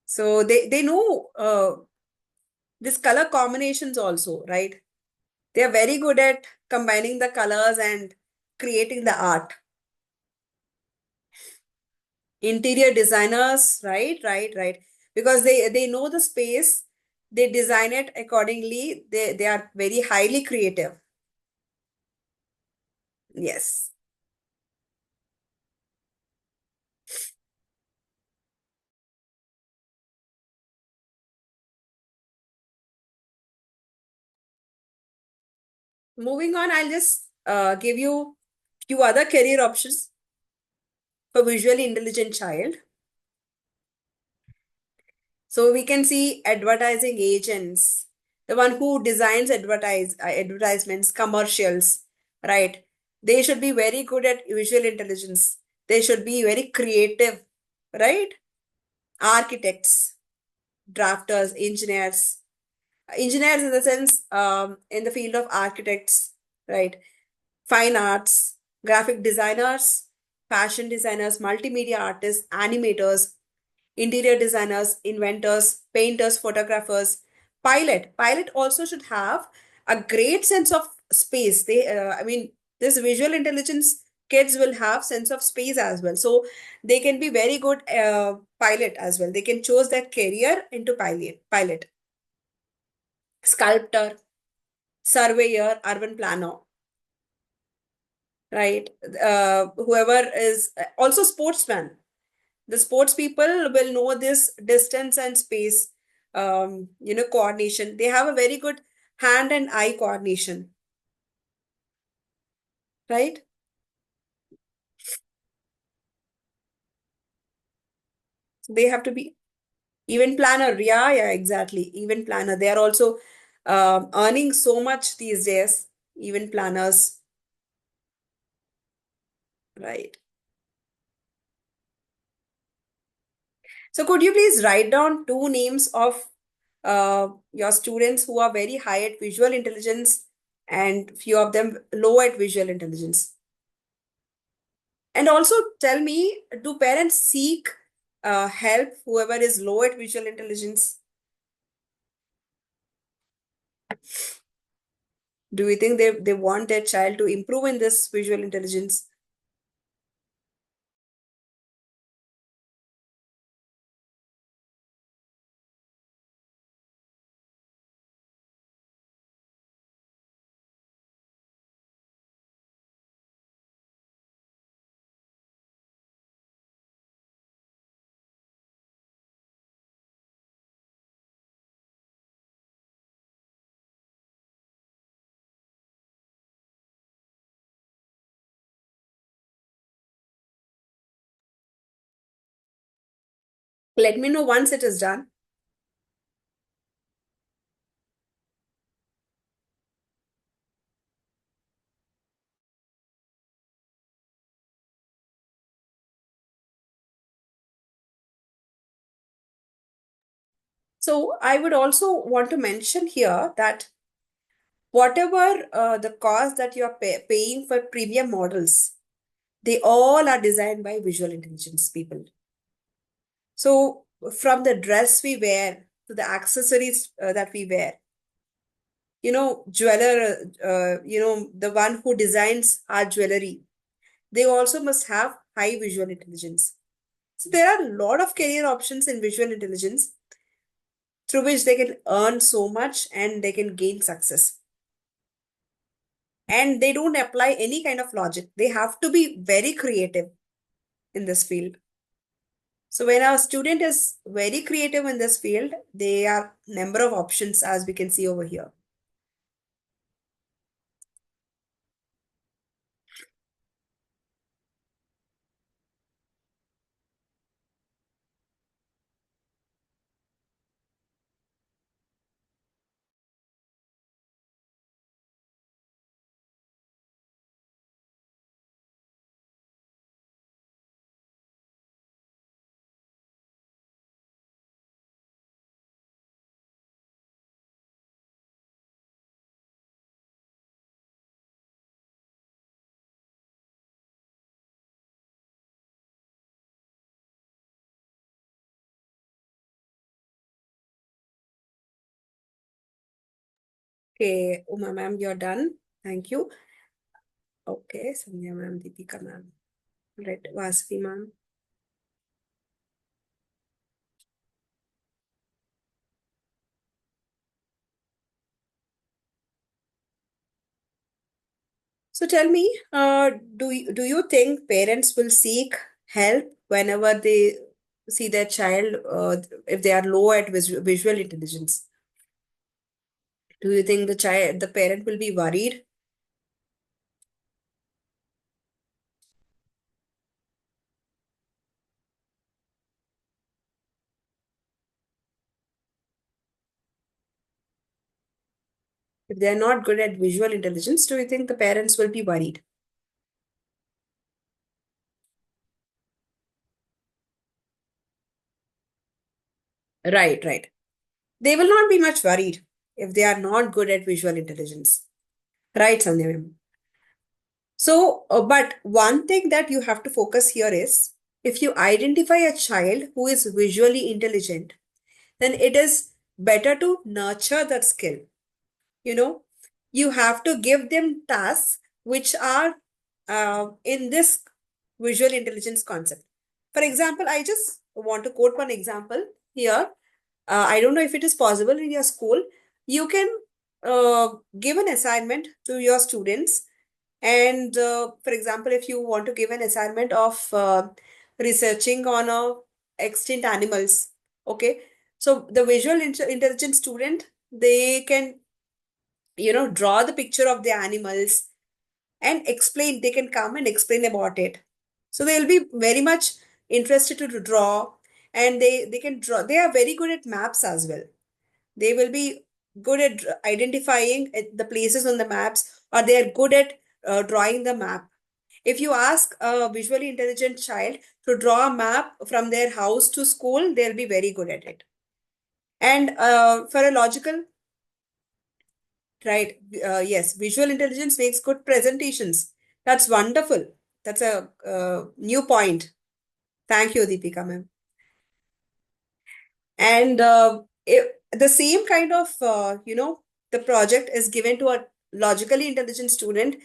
So they know this color combinations also, right? They are very good at combining the colors and creating the art. Interior designers, right, right, right. Because they know the space, they design it accordingly. They are very highly creative. Yes. Moving on, I'll just give you few other career options for visually intelligent child. So we can see advertising agents, the one who designs advertisements, commercials, right? They should be very good at visual intelligence. They should be very creative, right? Architects, drafters, engineers, engineers in the sense in the field of architects, right? Fine arts, graphic designers, fashion designers, multimedia artists, animators, interior designers, inventors, painters, photographers, pilot. Pilot also should have a great sense of space. I mean, this visual intelligence kids will have sense of space as well. So they can be very good pilot as well. They can choose their career into pilot, sculptor, surveyor, urban planner, right? Whoever is also sportsman. The sports people will know this distance and space, coordination. They have a very good hand and eye coordination, right? So they have to be event planner. Yeah, yeah, exactly. Event planner. They are also earning so much these days. Event planners, right? So could you please write down two names of your students who are very high at visual intelligence and few of them low at visual intelligence? And also tell me, do parents seek help whoever is low at visual intelligence? Do you think they want their child to improve in this visual intelligence? Let me know once it is done. So I would also want to mention here that whatever the cost that you are paying for premium models, they all are designed by visual intelligence people. So from the dress we wear to the accessories that we wear, jeweler, the one who designs our jewelry, they also must have high visual intelligence. So there are a lot of career options in visual intelligence through which they can earn so much and they can gain success. And they don't apply any kind of logic. They have to be very creative in this field. So when a student is very creative in this field, there are number of options as we can see over here. Okay, Uma ma'am, you're done. Thank you. Okay, Sandhya ma'am, Deepika ma'am. Right, Vasvi ma'am. So tell me, do you think parents will seek help whenever they see their child, if they are low at visual intelligence? Do you think the parent will be worried? If they are not good at visual intelligence, do you think the parents will be worried? Right, right. They will not be much worried if they are not good at visual intelligence. Right, Sandhya ma'am. So, but one thing that you have to focus here is if you identify a child who is visually intelligent, then it is better to nurture that skill. You know, you have to give them tasks which are in this visual intelligence concept. For example, I just want to quote one example here. I don't know if it is possible in your school. You can give an assignment to your students. And for example, if you want to give an assignment of researching on extinct animals, okay. So the visual intelligence student, they can, draw the picture of the animals and explain. They can come and explain about it. So they'll be very much interested to draw, and they can draw. They are very good at maps as well. They will be good at identifying the places on the maps, or they are good at drawing the map. If you ask a visually intelligent child to draw a map from their house to school, they'll be very good at it. And for a logical, right, yes, visual intelligence makes good presentations. That's wonderful. That's a new point. Thank you, Deepika ma'am. And the same kind of, the project is given to a logically intelligent student.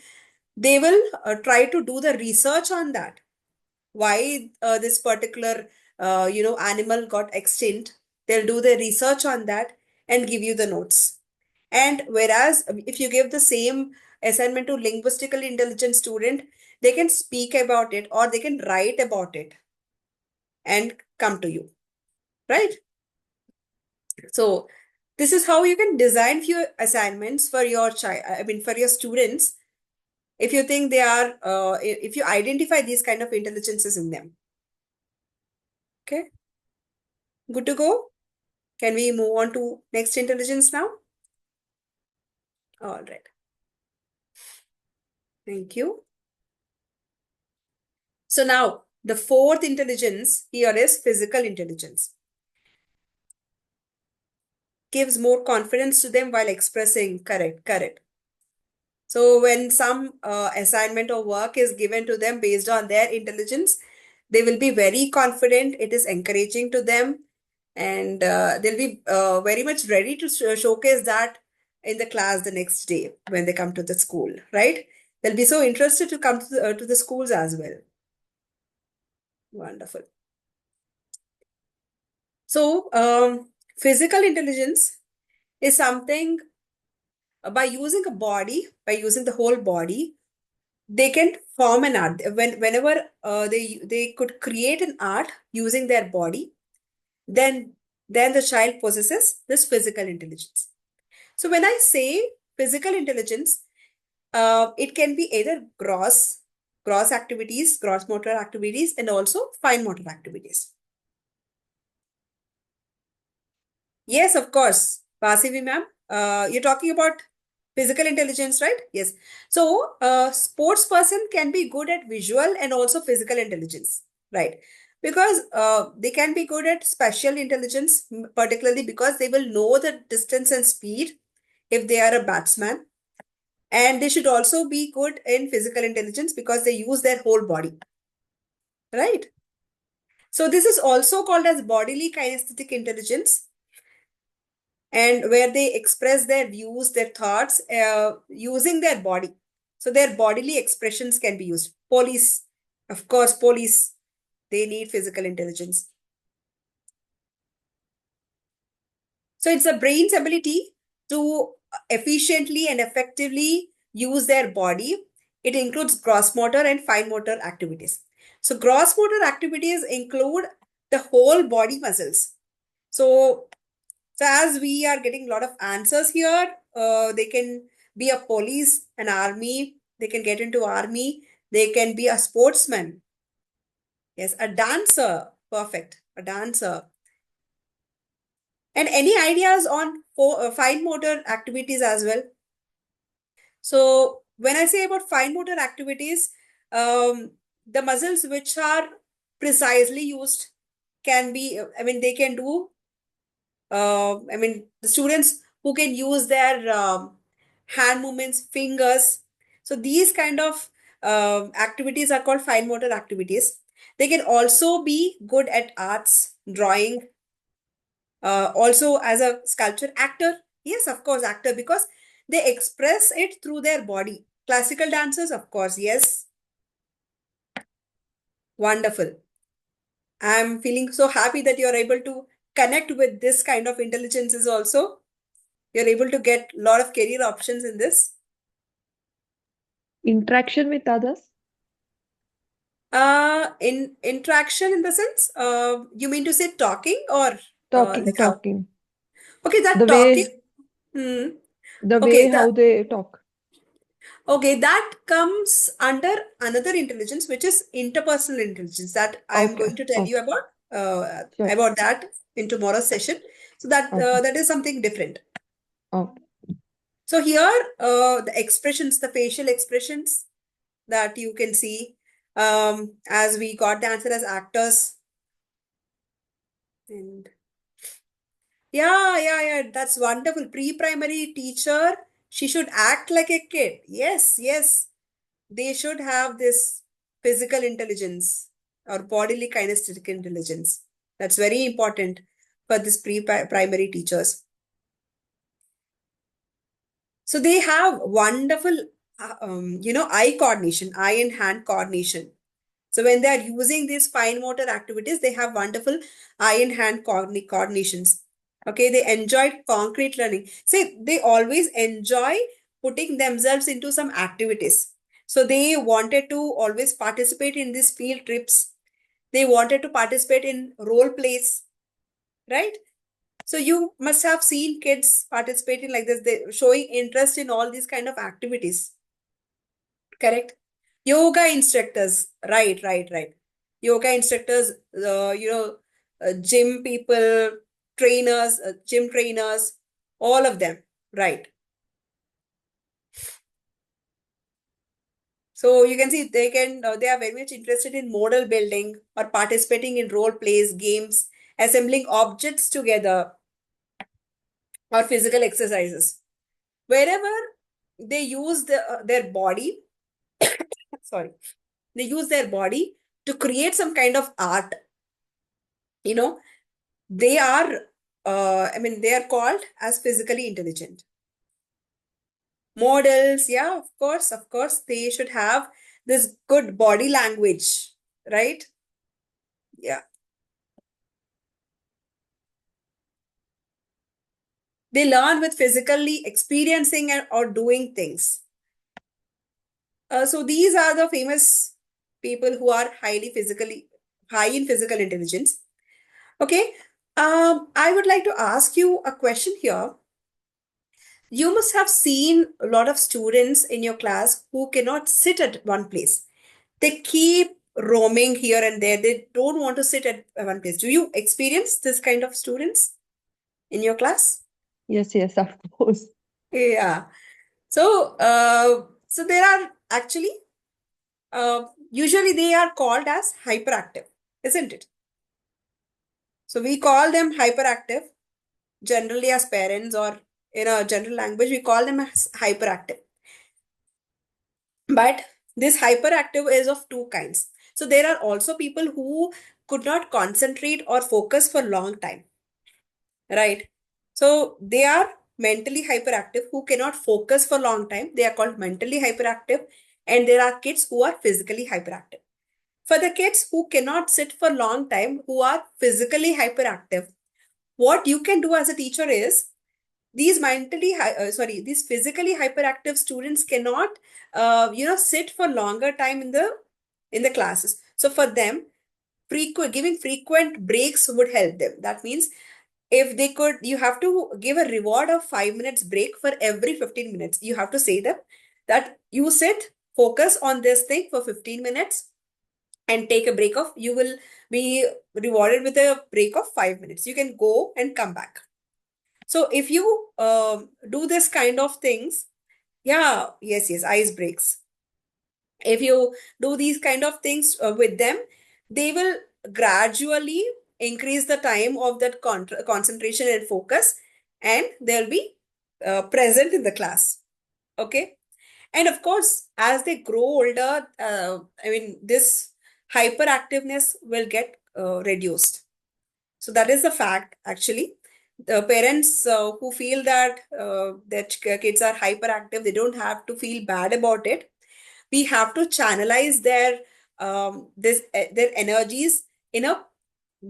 They will try to do the research on that. Why this particular, animal got extinct. They'll do the research on that and give you the notes. And whereas if you give the same assignment to linguistically intelligent student, they can speak about it or they can write about it and come to you, right? So this is how you can design few assignments for your child, I mean, for your students, if you think they are, if you identify these kind of intelligences in them. Okay. Good to go? Can we move on to next intelligence now? All right. Thank you. So now the fourth intelligence here is physical intelligence. Gives more confidence to them while expressing. Correct. So when some assignment or work is given to them based on their intelligence, they will be very confident. It is encouraging to them, and they'll be very much ready to showcase that in the class the next day when they come to the school, right? They'll be so interested to come to the schools as well. Wonderful. So, physical intelligence is something by using a body, by using the whole body, they can form an art. Whenever they could create an art using their body, then the child possesses this physical intelligence. So when I say physical intelligence, it can be either gross activities, gross motor activities, and also fine motor activities. Yes, of course. Vasavi ma'am, you're talking about physical intelligence, right? Yes. So, sports person can be good at visual and also physical intelligence, right? Because they can be good at spatial intelligence, particularly because they will know the distance and speed if they are a batsman. And they should also be good in physical intelligence because they use their whole body, right? So, this is also called as bodily kinesthetic intelligence, and where they express their views, their thoughts using their body. So their bodily expressions can be used. Police, of course, police, they need physical intelligence. So it's the brain's ability to efficiently and effectively use their body. It includes gross motor and fine motor activities. So gross motor activities include the whole body muscles. So as we are getting a lot of answers here, they can be a police, an army, they can get into army, they can be a sportsman. Yes, a dancer. Perfect. A dancer. And any ideas on fine motor activities as well? So when I say about fine motor activities, the muscles which are precisely used can be, they can do the students who can use their hand movements, fingers. So these kind of activities are called fine motor activities. They can also be good at arts, drawing, also as a sculpture, actor. Yes, of course, actor, because they express it through their body. Classical dancers, of course, yes. Wonderful. I'm feeling so happy that you're able to connect with this kind of intelligences also. You're able to get a lot of career options in this. Interaction with others? In interaction in the sense, you mean to say talking or Talking, like how? talking. Okay, that The talking. way, Hmm. the Okay, way how they talk. that comes under another intelligence, which is interpersonal intelligence that I'm Okay, going to tell you okay, sure. about that in tomorrow's session. So Okay, that is something different. okay. So here, the expressions, the facial expressions that you can see, as we got the answer as actors. And yeah, that's wonderful. Pre-primary teacher, she should act like a kid. Yes, they should have this physical intelligence or bodily kinesthetic intelligence. That's very important for this pre-primary teachers. So they have wonderful, eye coordination, eye and hand coordination. So when they are using these fine motor activities, they have wonderful eye and hand coordinations. Okay, they enjoyed concrete learning. See, they always enjoy putting themselves into some activities. So they wanted to always participate in these field trips. They wanted to participate in role plays, right? So you must have seen kids participating like this, they showing interest in all these kind of activities. Correct? Yoga instructors, right. Yoga instructors, gym people, trainers, gym trainers, all of them, right? So you can see they are very much interested in model building or participating in role plays, games, assembling objects together, or physical exercises. Wherever they use their body, sorry, they use their body to create some kind of art, you know, they are, they are called as physically intelligent. Models, yeah, of course, they should have this good body language, right? Yeah. They learn with physically experiencing or doing things. So these are the famous people who are high in physical intelligence. Okay. I would like to ask you a question here. You must have seen a lot of students in your class who cannot sit at one place. They keep roaming here and there. They don't want to sit at one place. Do you experience this kind of students in your class? Yes, yes, of course. Yeah. So there are actually, usually they are called as hyperactive, isn't it? So we call them hyperactive generally as parents, or in a general language, we call them as hyperactive. But this hyperactive is of two kinds. So there are also people who could not concentrate or focus for long time, right? So they are mentally hyperactive who cannot focus for long time. They are called mentally hyperactive. And there are kids who are physically hyperactive. For the kids who cannot sit for long time, who are physically hyperactive, what you can do as a teacher is, these physically hyperactive students cannot sit for longer time in the classes. So for them, giving frequent breaks would help them. That means if they could, you have to give a reward of 5 minutes break for every 15 minutes. You have to say them that you sit, focus on this thing for 15 minutes and take a break of, you will be rewarded with a break of 5 minutes. You can go and come back. So if you do this kind of things, yeah, yes, ice breaks. If you do these kind of things with them, they will gradually increase the time of that concentration and focus, and they'll be present in the class. Okay. And of course, as they grow older, this hyperactiveness will get reduced. So that is the fact, actually. The parents who feel that their kids are hyperactive, they don't have to feel bad about it. We have to channelize their energies in a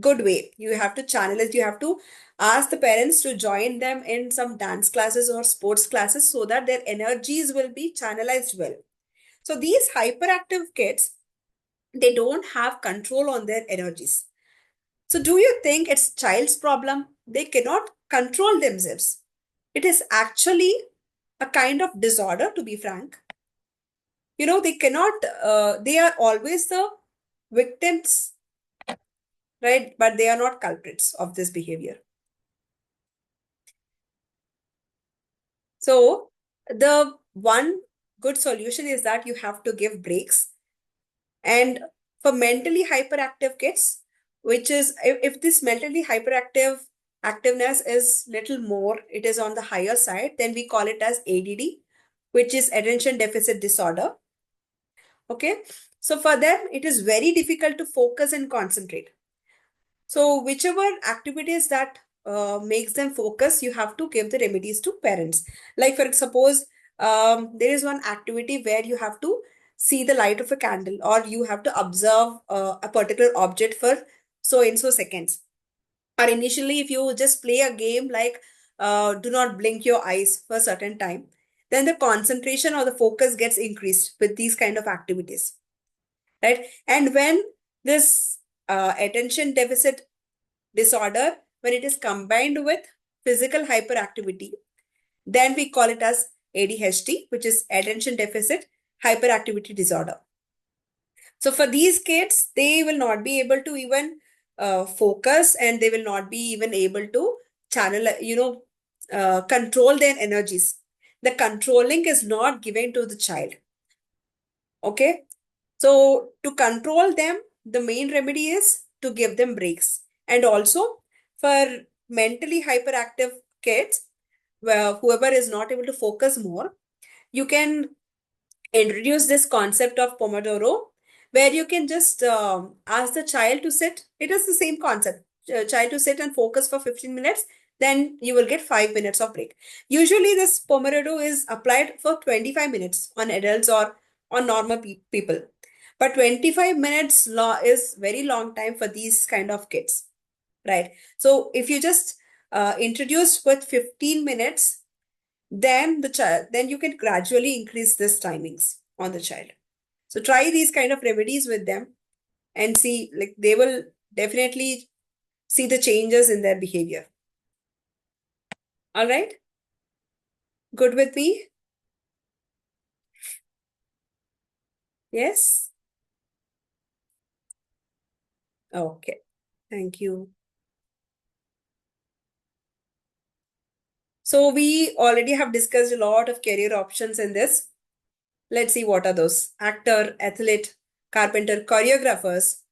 good way. You have to channelize. You have to ask the parents to join them in some dance classes or sports classes so that their energies will be channelized well. So these hyperactive kids, they don't have control on their energies. So do you think it's child's problem? They cannot control themselves. It is actually a kind of disorder, to be frank. They cannot, they are always the victims, right? But they are not culprits of this behavior. So the one good solution is that you have to give breaks. And for mentally hyperactive kids, which is, if this mentally hyperactive activeness is little more, it is on the higher side, then we call it as ADD, which is attention deficit disorder. Okay. So for them, it is very difficult to focus and concentrate. So whichever activities that makes them focus, you have to give the remedies to parents. Like for suppose there is one activity where you have to see the light of a candle, or you have to observe a particular object for so and so seconds. Or initially, if you just play a game like do not blink your eyes for a certain time, then the concentration or the focus gets increased with these kind of activities, right? And when this attention deficit disorder, when it is combined with physical hyperactivity, then we call it as ADHD, which is attention deficit hyperactivity disorder. So for these kids, they will not be able to even focus, and they will not be even able to channel, control their energies. The controlling is not given to the child. Okay. So to control them, the main remedy is to give them breaks. And also for mentally hyperactive kids, whoever is not able to focus more, you can introduce this concept of Pomodoro, where you can just ask the child to sit. It is the same concept. Child to sit and focus for 15 minutes, then you will get 5 minutes of break. Usually, this Pomodoro is applied for 25 minutes on adults or on normal people. But 25 minutes is very long time for these kind of kids, right? So if you just introduce with 15 minutes, then then you can gradually increase this timings on the child. So try these kind of remedies with them and see, like, they will definitely see the changes in their behavior. All right? Good with me? Yes? Okay. Thank you. So we already have discussed a lot of career options in this. Let's see what are those. Actor, athlete, carpenter, choreographers,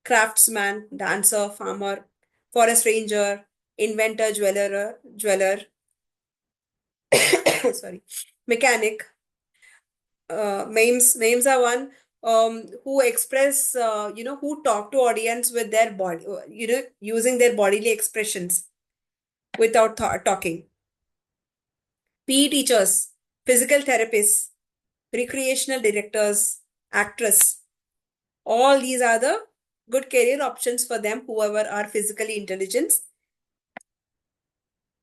craftsman, dancer, farmer, forest ranger, inventor, jeweler, sorry, mechanic. Names are one who express, who talk to audience with their body, using their bodily expressions without talking. PE teachers, physical therapists, recreational directors, actress. All these are the good career options for them, whoever are physically intelligent,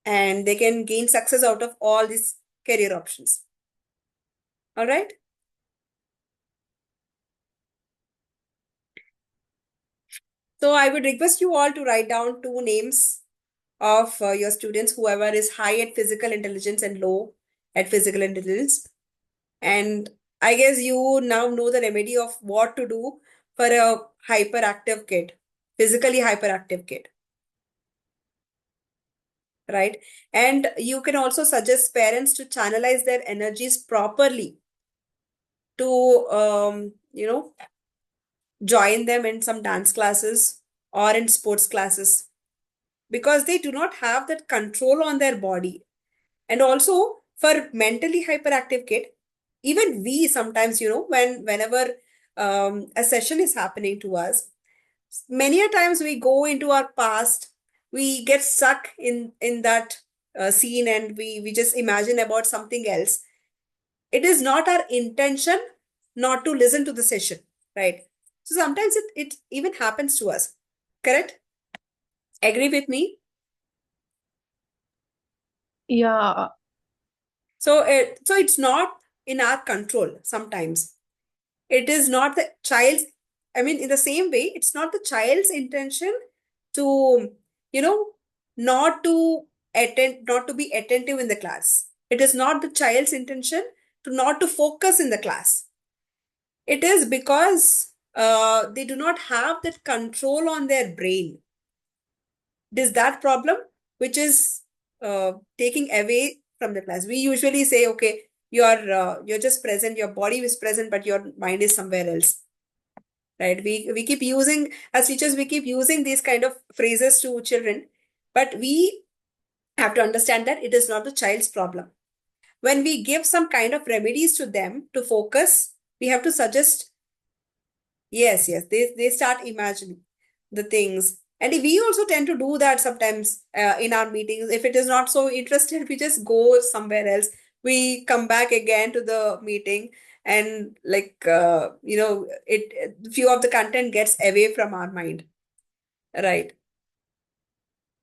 and they can gain success out of all these career options. All right. So I would request you all to write down 2 names of your students, whoever is high at physical intelligence and low at physical intelligence. And I guess you now know the remedy of what to do for a hyperactive kid, physically hyperactive kid, right? And you can also suggest parents to channelize their energies properly to, join them in some dance classes or in sports classes, because they do not have that control on their body. And also for mentally hyperactive kid, even we sometimes, whenever a session is happening to us, many a times we go into our past, we get stuck in that scene, and we just imagine about something else. It is not our intention not to listen to the session, right? So sometimes it even happens to us. Correct? Agree with me? Yeah. So it's not in our control sometimes. It is not the child's, I mean, in the same way, it's not the child's intention to, not to not to be attentive in the class. It is not the child's intention to not to focus in the class. It is because they do not have that control on their brain. It is that problem which is taking away from the class. We usually say, okay, you're just present, your body is present, but your mind is somewhere else. Right? We keep using, as teachers, we keep using these kind of phrases to children, but we have to understand that it is not the child's problem. When we give some kind of remedies to them to focus, we have to suggest, yes, they start imagining the things. And we also tend to do that sometimes in our meetings. If it is not so interested, we just go somewhere else. We come back again to the meeting, and few of the content gets away from our mind, right?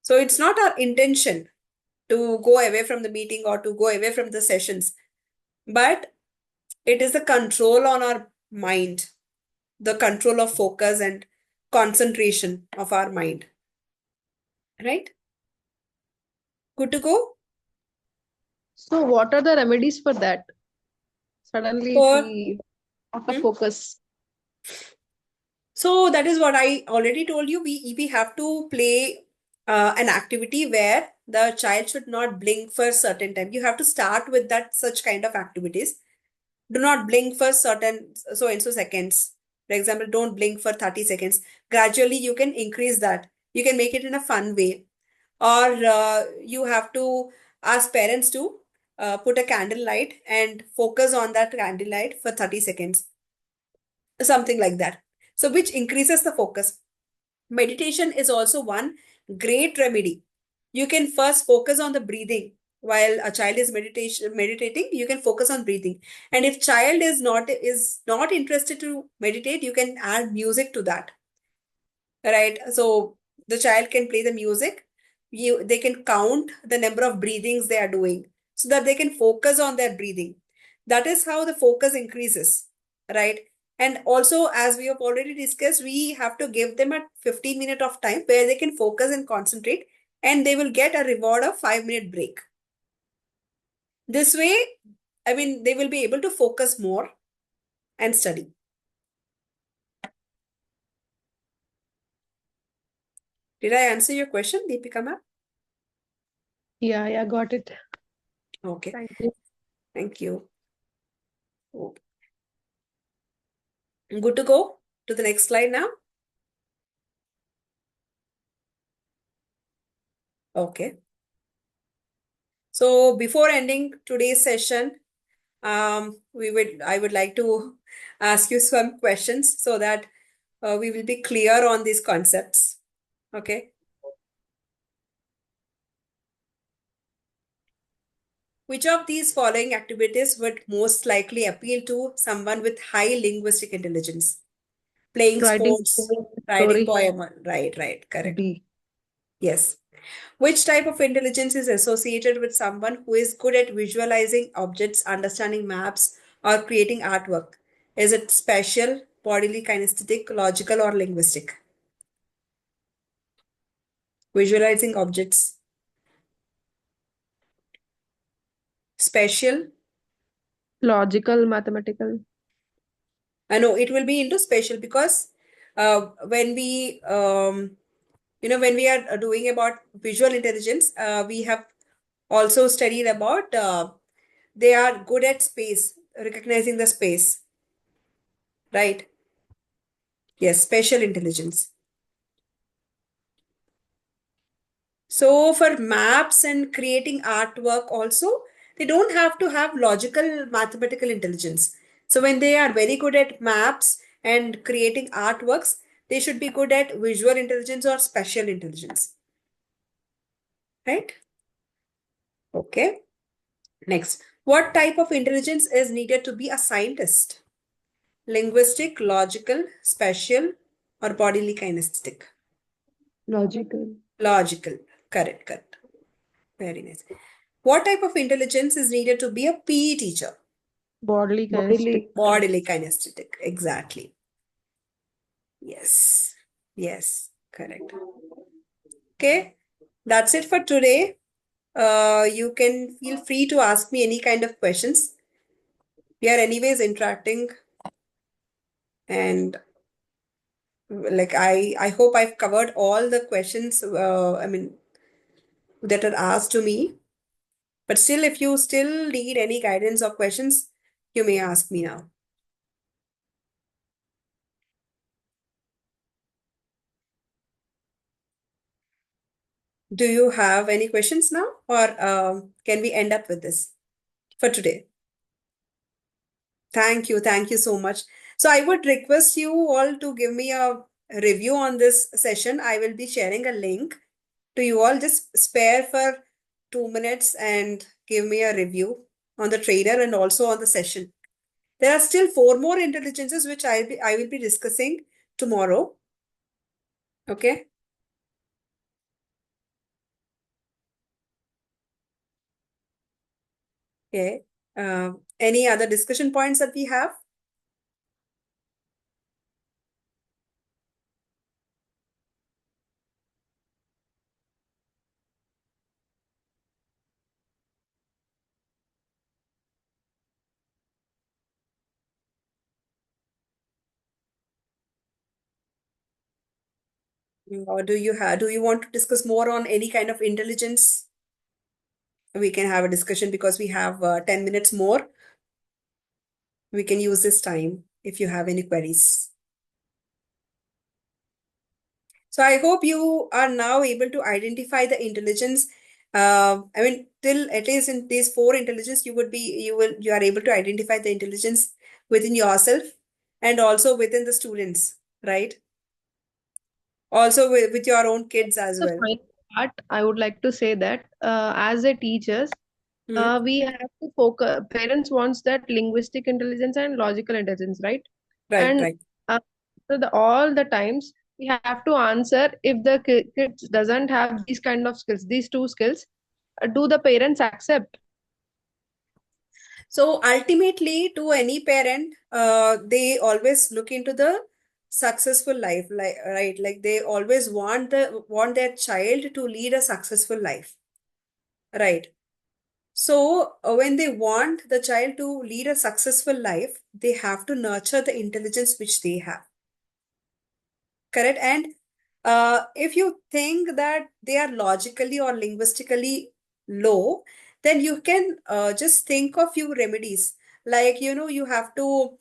So it's not our intention to go away from the meeting or to go away from the sessions, but it is the control on our mind, the control of focus and concentration of our mind. Right? Good to go? So what are the remedies for that? Suddenly For we out of focus. So that is what I already told you. We have to play an activity where the child should not blink for a certain time. You have to start with that such kind of activities. Do not blink for certain so and so seconds. For example, don't blink for 30 seconds. Gradually, you can increase that. You can make it in a fun way. Or you have to ask parents to put a candle light and focus on that candle light for 30 seconds, something like that. So, which increases the focus. Meditation is also one great remedy. You can first focus on the breathing. While a child is meditating, you can focus on breathing. And if child is not interested to meditate, you can add music to that. Right? So the child can play the music. They can count the number of breathings they are doing so that they can focus on their breathing. That is how the focus increases, right? And also, as we have already discussed, we have to give them a 15 minute of time where they can focus and concentrate, and they will get a reward of 5 minute break. This way, I mean, they will be able to focus more and study. Did I answer your question, Deepika ma'am? Yeah, got it. Okay, Thank you. thank you. Oh, good to go to the next slide now. Okay. So before ending today's session, I would like to ask you some questions so that we will be clear on these concepts. Okay. Which of these following activities would most likely appeal to someone with high linguistic intelligence? Playing Writing sports, writing story. poem. Right, correct. B. Yes. Which type of intelligence is associated with someone who is good at visualizing objects, understanding maps, or creating artwork? Is it spatial, bodily kinesthetic, logical, or linguistic? Visualizing objects. Spatial. Logical, mathematical. I know it will be into spatial because when we are doing about visual intelligence, we have also studied about they are good at space, recognizing the space, right? Yes, spatial intelligence. So for maps and creating artwork also, they don't have to have logical mathematical intelligence. So when they are very good at maps and creating artworks, they should be good at visual intelligence or spatial intelligence, right? Okay. Next, what type of intelligence is needed to be a scientist? Linguistic, logical, spatial, or bodily kinesthetic? Logical. Logical. Correct. Very nice. What type of intelligence is needed to be a PE teacher? Bodily kinesthetic. Bodily. Bodily kinesthetic. Exactly. Yes. Correct. Okay. That's it for today. You can feel free to ask me any kind of questions. We are anyways interacting, and like I hope I've covered all the questions I mean that are asked to me. But still, if you still need any guidance or questions, you may ask me now. Do you have any questions now, or can we end up with this for today? Thank you so much. So I would request you all to give me a review on this session. I will be sharing a link to you all. Just spare for 2 minutes and give me a review on the trainer and also on the session. There are still 4 more intelligences which I will be discussing tomorrow. Okay. Okay. Any other discussion points that we have? Or do you want to discuss more on any kind of intelligence? We can have a discussion because we have 10 minutes more. We can use this time if you have any queries. So I hope you are now able to identify the intelligence. I mean, till at least in these four intelligence, you are able to identify the intelligence within yourself and also within the students, right? Also with your own kids as The well. final part, I would like to say that as a teachers, Hmm. we have to focus. Parents wants that linguistic intelligence and logical intelligence, right? Right, And right. all the times we have to answer if the kids doesn't have these kind of skills, these two skills, do the parents accept? So ultimately, to any parent, they always look into the successful life, like right, like they always want their child to lead a successful life, right? So when they want the child to lead a successful life, they have to nurture the intelligence which they have, correct? And if you think that they are logically or linguistically low, then you can just think of few remedies. Like, you have to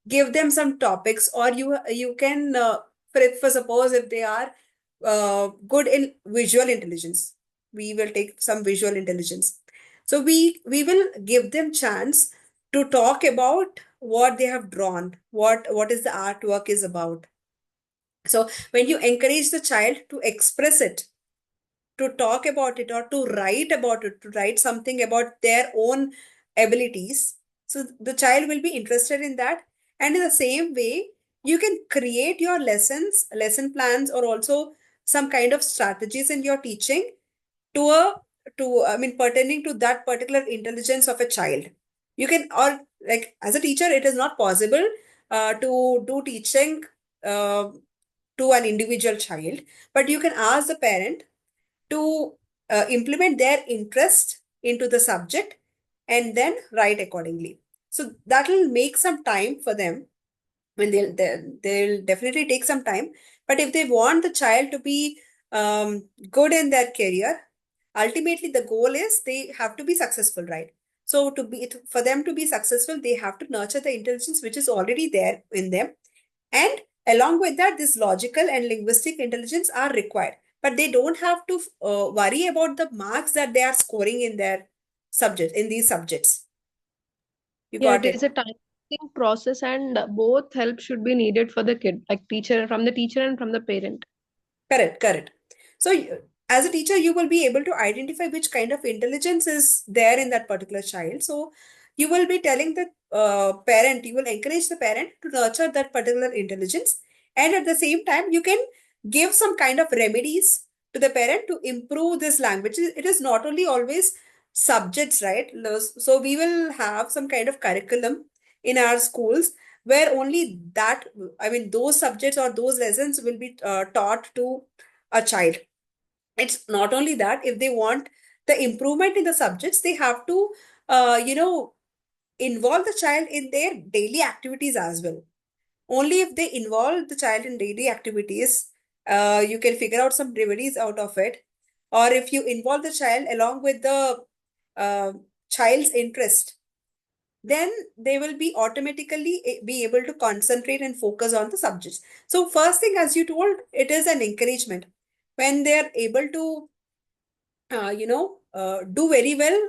give them some topics, or you can for suppose if they are good in visual intelligence, we will take some visual intelligence. So we will give them chance to talk about what they have drawn, what is the artwork is about. So when you encourage the child to express it, to talk about it, or to write about it, to write something about their own abilities, so the child will be interested in that. And in the same way, you can create your lesson plans, or also some kind of strategies in your teaching to a to I mean pertaining to that particular intelligence of a child. You can, or like as a teacher, it is not possible to do teaching uh, to an individual child, but you can ask the parent to implement their interest into the subject and then write accordingly. So that will make some time for them. When they'll definitely take some time. But if they want the child to be good in their career, ultimately the goal is they have to be successful, right? So for them to be successful, they have to nurture the intelligence which is already there in them, and along with that, this logical and linguistic intelligence are required. But they don't have to worry about the marks that they are scoring in their subject, in these subjects. You Yeah, got it is it? a time process, and both help should be needed for the kid, like teacher from the teacher and from the parent. Correct, correct. So, as a teacher, you will be able to identify which kind of intelligence is there in that particular child. So, you will be telling the parent, you will encourage the parent to nurture that particular intelligence. And at the same time, you can give some kind of remedies to the parent to improve this language. It is not only always subjects, right? So, we will have some kind of curriculum in our schools where only that, I mean, those subjects or those lessons will be taught to a child. It's not only that, if they want the improvement in the subjects, they have to, involve the child in their daily activities as well. Only if they involve the child in daily activities, you can figure out some remedies out of it. Or if you involve the child along with the uh, child's interest, then they will be automatically be able to concentrate and focus on the subjects. So first thing, as you told, it is an encouragement. When they are able to do very well.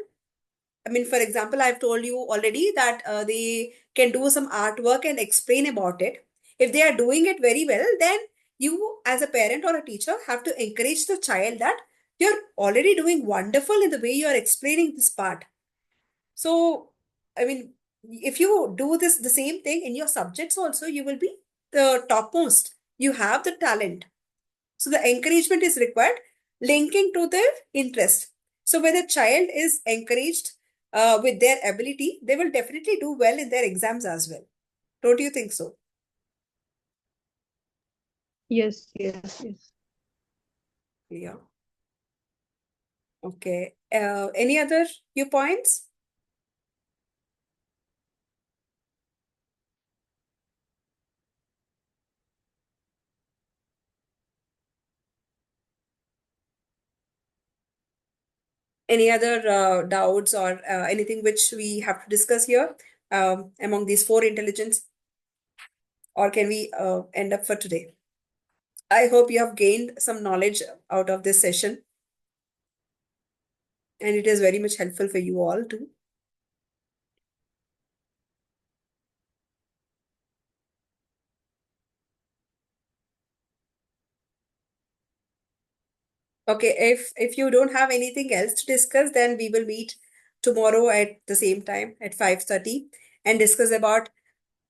I mean, for example, I've told you already that they can do some artwork and explain about it. If they are doing it very well, then you as a parent or a teacher have to encourage the child that you're already doing wonderful in the way you are explaining this part. So, I mean, if you do the same thing in your subjects also, you will be the topmost. You have the talent. So the encouragement is required, linking to their interest. So when a child is encouraged with their ability, they will definitely do well in their exams as well. Don't you think so? Yes, yes, yes. Yeah. Okay. Any other viewpoints? Any other doubts or anything which we have to discuss here among these four intelligence, or can we end up for today? I hope you have gained some knowledge out of this session, and it is very much helpful for you all too. Okay, if you don't have anything else to discuss, then we will meet tomorrow at the same time at 5:30 and discuss about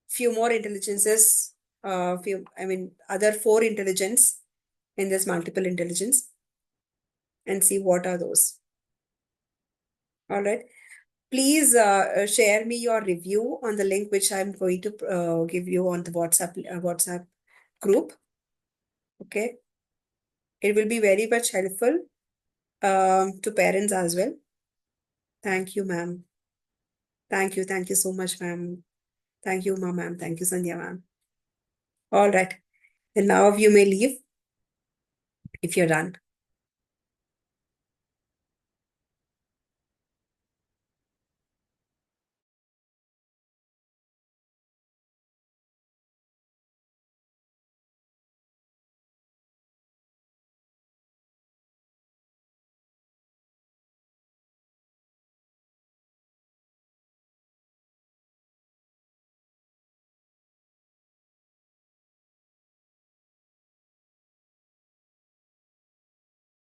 few more intelligences, other four intelligence in this multiple intelligence, and see what are those. All right. Please share me your review on the link which I'm going to give you on the WhatsApp group. Okay. It will be very much helpful to parents as well. Thank you, ma'am. Thank you. Thank you so much, ma'am. Thank you, ma'am. Thank you, Sandhya, ma'am. All right. And now you may leave if you're done.